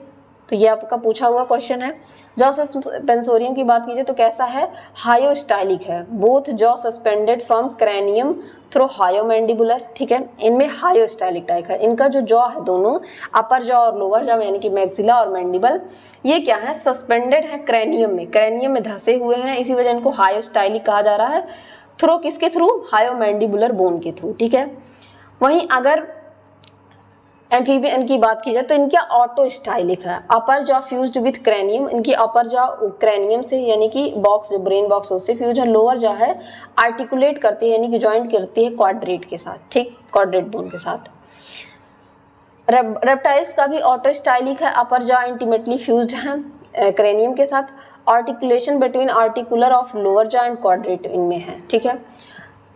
तो ये आपका पूछा हुआ क्वेश्चन है। जॉ सस्पेंसोरियम की बात कीजिए तो कैसा है, हायोस्टाइलिक है, both jaw suspended from cranium through hyomandibular, ठीक है। इनमें हायोस्टाइलिक टाइप है, इनका जो जॉ है दोनों, अपर जॉ और लोअर जॉ यानी कि मैक्सिला और मैंडिबल, ये क्या है, सस्पेंडेड है क्रैनियम में धंसे हुए हैं, इसी वजह इनको हायोस्टाइलिक कहा जा रहा है। थ्रू किसके थ्रू, हायोमैंडिबुलर बोन के थ्रू, ठीक है। वहीं अगर एम्फीबियन की बात की जाए तो इनका ऑटोस्टाइलिक है, upper jaw fused with cranium, इनकी अपर जॉ क्रैनियम से यानी कि बॉक्स, जो ब्रेन बॉक्स उससे फ्यूज है, लोअर जॉ है आर्टिकुलेट करती है यानी कि ज्वाइंट करती है क्वाड्रेट के साथ, ठीक, क्वाड्रेट बोन के साथ। रेप्टाइल्स का भी ऑटोस्टाइलिक है, अपर जॉ इंटीमेटली फ्यूज्ड है क्रैनियम के साथ, articulation between articular of lower jaw and quadrate इनमें है, ठीक है।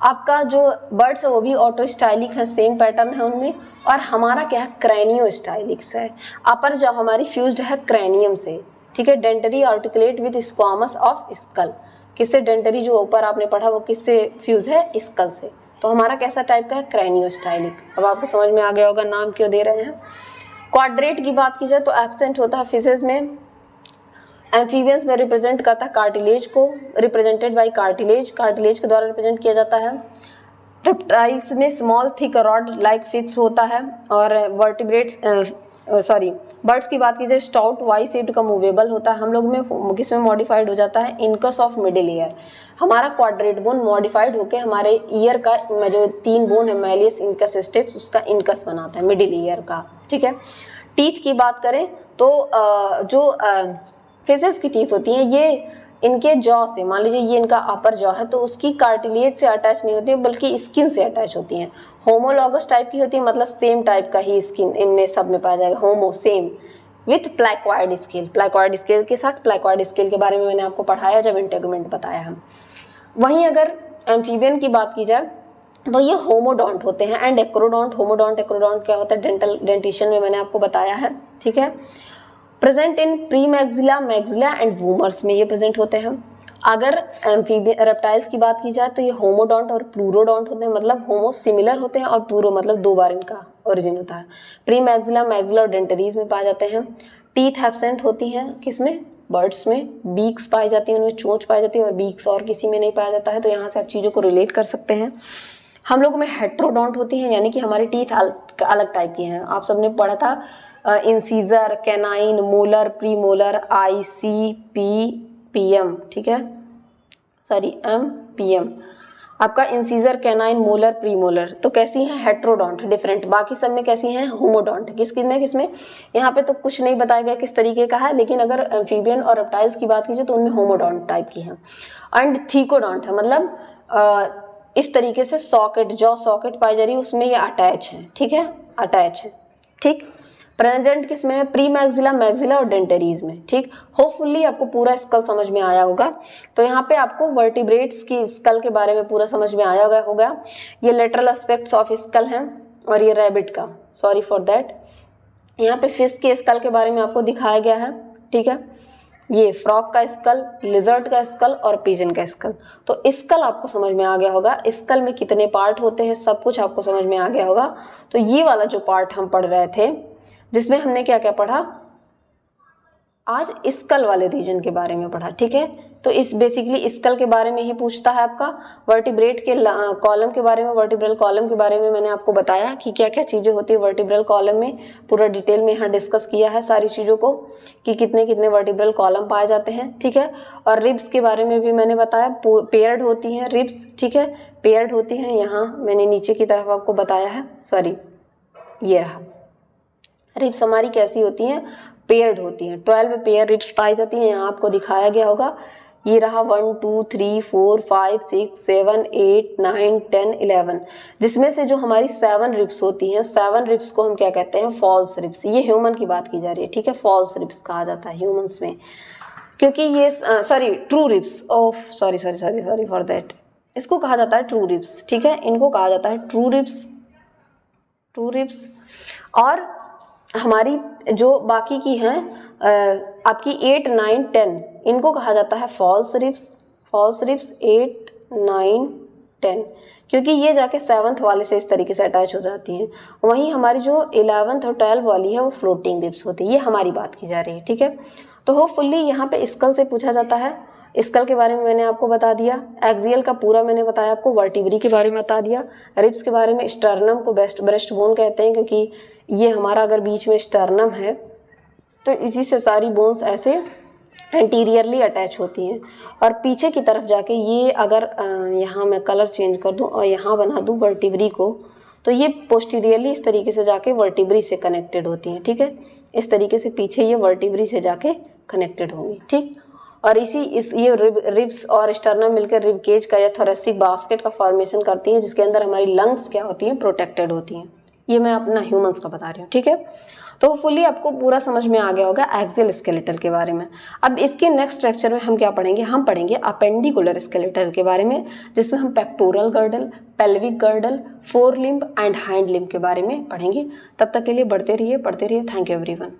आपका जो बर्ड्स है वो भी ऑटोस्टाइलिक है, सेम पैटर्न है उनमें, और हमारा क्या है, क्रैनियोस्टाइलिक्स है, अपर जॉ हमारी फ्यूज्ड है क्रैनियम से, ठीक है। Dentary articulate with squamous of skull, किससे, डेंटरी जो ऊपर आपने पढ़ा वो किससे फ्यूज है, स्कल से, तो हमारा कैसा टाइप का है, क्रैनियोस्टाइलिक। अब आपको समझ में आ गया होगा नाम क्यों दे रहे हैं। क्वाड्रेट की बात की जाए तो एब्सेंट होता है फिशेज में, एम्फीबियंस में रिप्रेजेंट करता है कार्टिलेज को, रिप्रेजेंटेड बाय कार्टिलेज, कार्टिलेज के द्वारा रिप्रेजेंट किया जाता है। रेप्टाइल्स में small thick rod like fix होता है, और वर्टिब्रेट्स बर्ड्स की बात की जाए स्टाउट वाई शेप्ड का मूवेबल होता है। हम लोग में किसमें मॉडिफाइड हो जाता है, इनकस ऑफ मिडिल ईयर, हमारा क्वाड्रेट बोन मॉडिफाइड होकर हमारे ईयर का जो 3 बोन है, मैलियस, इनकस, स्टेप्स, उसका इनकस बनाता है मिडिल ईयर का, ठीक है। टीथ की बात करें तो जो फिशेस की टीथ होती हैं ये इनके जॉ से, मान लीजिए ये इनका अपर जॉ है तो उसकी कार्टिलेज से अटैच नहीं होती है बल्कि स्किन से अटैच होती हैं। होमोलॉगस टाइप की होती है, मतलब सेम टाइप का ही स्किन इनमें सब में पाया जाएगा, होमो सेम विथ प्लैक्वाइड स्केल, प्लैक्वाइड स्केल के साथ, प्लैक्वाइड स्केल के बारे में मैंने आपको पढ़ाया जब इंटेगुमेंट बताया हम। वहीं अगर एम्फीबियन की बात की जाए तो ये होमोडोंट होते हैं एंड एक्रोडोंट। होमोडोंट एक्रोडोंट क्या होता है, डेंटिशन में मैंने आपको बताया है, ठीक है। Present in pre maxilla, maxilla and vomers में ये प्रेजेंट होते हैं। अगर एम्फीबियन रेप्टाइल्स की बात की जाए तो ये होमोडोंट और प्लूरोडोंट होते हैं, मतलब होमो सिमिलर होते हैं और प्लूरो मतलब 2 बार इनका ओरिजिन होता है। प्री मैक्सिला, मैक्सिला और डेंटरीज में पाए जाते हैं। टीथ एब्सेंट होती हैं किसमें, बर्ड्स में। बीक्स पाई जाती है, उनमें चोंच पाई जाती है, और बीक्स और किसी में नहीं पाया जाता है, तो यहाँ से आप चीज़ों को रिलेट कर सकते हैं। हम लोगों में हेट्रोडोंट होती हैं, यानी कि हमारी टीथ अलग टाइप की हैं। आप सबने पढ़ा था incisor, canine, molar, pre molar, ICP-PM, ठीक है, सॉरी MPM। आपका incisor, canine, molar, pre molar तो कैसी हैं, हेट्रोडोंट, डिफरेंट। बाकी सब में कैसी हैं, होमोडोंट। किसमें यहाँ पे तो कुछ नहीं बताया गया किस तरीके का है, लेकिन अगर एम्फीबियन और रेप्टाइल्स की बात कीजिए तो उनमें होमोडोंट टाइप की हैं। एंड थीकोडोंट है, मतलब इस तरीके से सॉकेट, जो सॉकेट पाई जा रही है उसमें ये अटैच है, ठीक है, अटैच है, ठीक। प्रेजेंट किसमें है, प्री मैक्सिला, मैक्सिला और डेंटरीज में, ठीक। होपफुली आपको पूरा स्कल समझ में आया होगा। तो यहाँ पे आपको वर्टिब्रेट्स की स्कल के बारे में पूरा समझ में आया होगा। ये लेटरल एस्पेक्ट्स ऑफ स्कल हैं, और ये रैबिट का, सॉरी फॉर दैट, यहाँ पे फिश के स्कल के बारे में आपको दिखाया गया है, ठीक है। ये फ्रॉग का स्कल, लिजर्ड का स्कल और पिजन का स्कल। तो स्कल आपको समझ में आ गया होगा, स्कल में कितने पार्ट होते हैं सब कुछ आपको समझ में आ गया होगा। तो ये वाला जो पार्ट हम पढ़ रहे थे जिसमें हमने क्या क्या पढ़ा, आज स्कल वाले रीजन के बारे में पढ़ा, ठीक है। तो इस बेसिकली स्कल के बारे में ही पूछता है आपका। वर्टिब्रेट के कॉलम के बारे में, वर्टिब्रल कॉलम के बारे में मैंने आपको बताया कि क्या क्या चीज़ें होती है वर्टिब्रल कॉलम में, पूरा डिटेल में यहाँ डिस्कस किया है सारी चीज़ों को कि कितने कितने वर्टिब्रल कॉलम पाए जाते हैं, ठीक है। और रिब्स के बारे में भी मैंने बताया, पेयर्ड होती हैं रिब्स, ठीक है, पेयर्ड होती हैं। यहाँ मैंने नीचे की तरफ आपको बताया है, सॉरी ये रहा, रिब्स हमारी कैसी होती हैं, पेयर्ड होती हैं। 12 पेयर रिब्स पाई जाती हैं, यहाँ आपको दिखाया गया होगा। ये रहा 1 2 3 4 5 6 7 8 9 10 11, जिसमें से जो हमारी 7 रिब्स होती हैं, 7 रिब्स को हम क्या कहते हैं, फॉल्स रिब्स। ये ह्यूमन की बात की जा रही है, ठीक है, फॉल्स रिब्स कहा जाता है ह्यूमंस में, क्योंकि ये sorry true ribs, of sorry for that, इसको कहा जाता है ट्रू रिब्स, ठीक है, इनको कहा जाता है ट्रू रिब्स, टू रिब्स। और हमारी जो बाकी की हैं आपकी 8, 9, 10 इनको कहा जाता है फॉल्स रिब्स। फॉल्स रिब्स 8, 9, 10 क्योंकि ये जाके 7th वाले से इस तरीके से अटैच हो जाती हैं। वहीं हमारी जो 11th और 12th वाली है वो फ्लोटिंग रिब्स होती है। ये हमारी बात की जा रही है, ठीक है। तो होपफुली यहाँ पे स्कल से पूछा जाता है। स्कल के बारे में मैंने आपको बता दिया, एक्सियल का पूरा मैंने बताया आपको, वर्टिब्री के बारे में बता दिया, रिब्स के बारे में। स्टर्नम को ब्रेस्ट बोन कहते हैं क्योंकि ये हमारा अगर बीच में स्टर्नम है तो इसी से सारी बोन्स ऐसे एंटीरियरली अटैच होती हैं। और पीछे की तरफ जाके ये अगर यहाँ मैं कलर चेंज कर दूँ और यहाँ बना दूँ वर्टिब्री को, तो ये पोस्टीरियरली इस तरीके से जाके वर्टिब्री से कनेक्टेड होती हैं, ठीक है। इस तरीके से पीछे ये वर्टिब्री से जाके कनेक्टेड होंगी, ठीक। और ये रिब्स और स्टर्नम मिलकर रिब केज का या थोरेसिक बास्केट का फॉर्मेशन करती हैं, जिसके अंदर हमारी लंग्स क्या होती हैं, प्रोटेक्टेड होती हैं। ये मैं अपना ह्यूमंस का बता रही हूँ, ठीक है। तो फुली आपको पूरा समझ में आ गया होगा एक्सियल स्केलेटल के बारे में। अब इसके नेक्स्ट लेक्चर में हम क्या पढ़ेंगे, हम पढ़ेंगे अपेंडिकुलर स्केलेटल के बारे में, जिसमें हम pectoral girdle, pelvic girdle, four limb and hind limb के बारे में पढ़ेंगे। तब तक के लिए पढ़ते रहिए। Thank you everyone.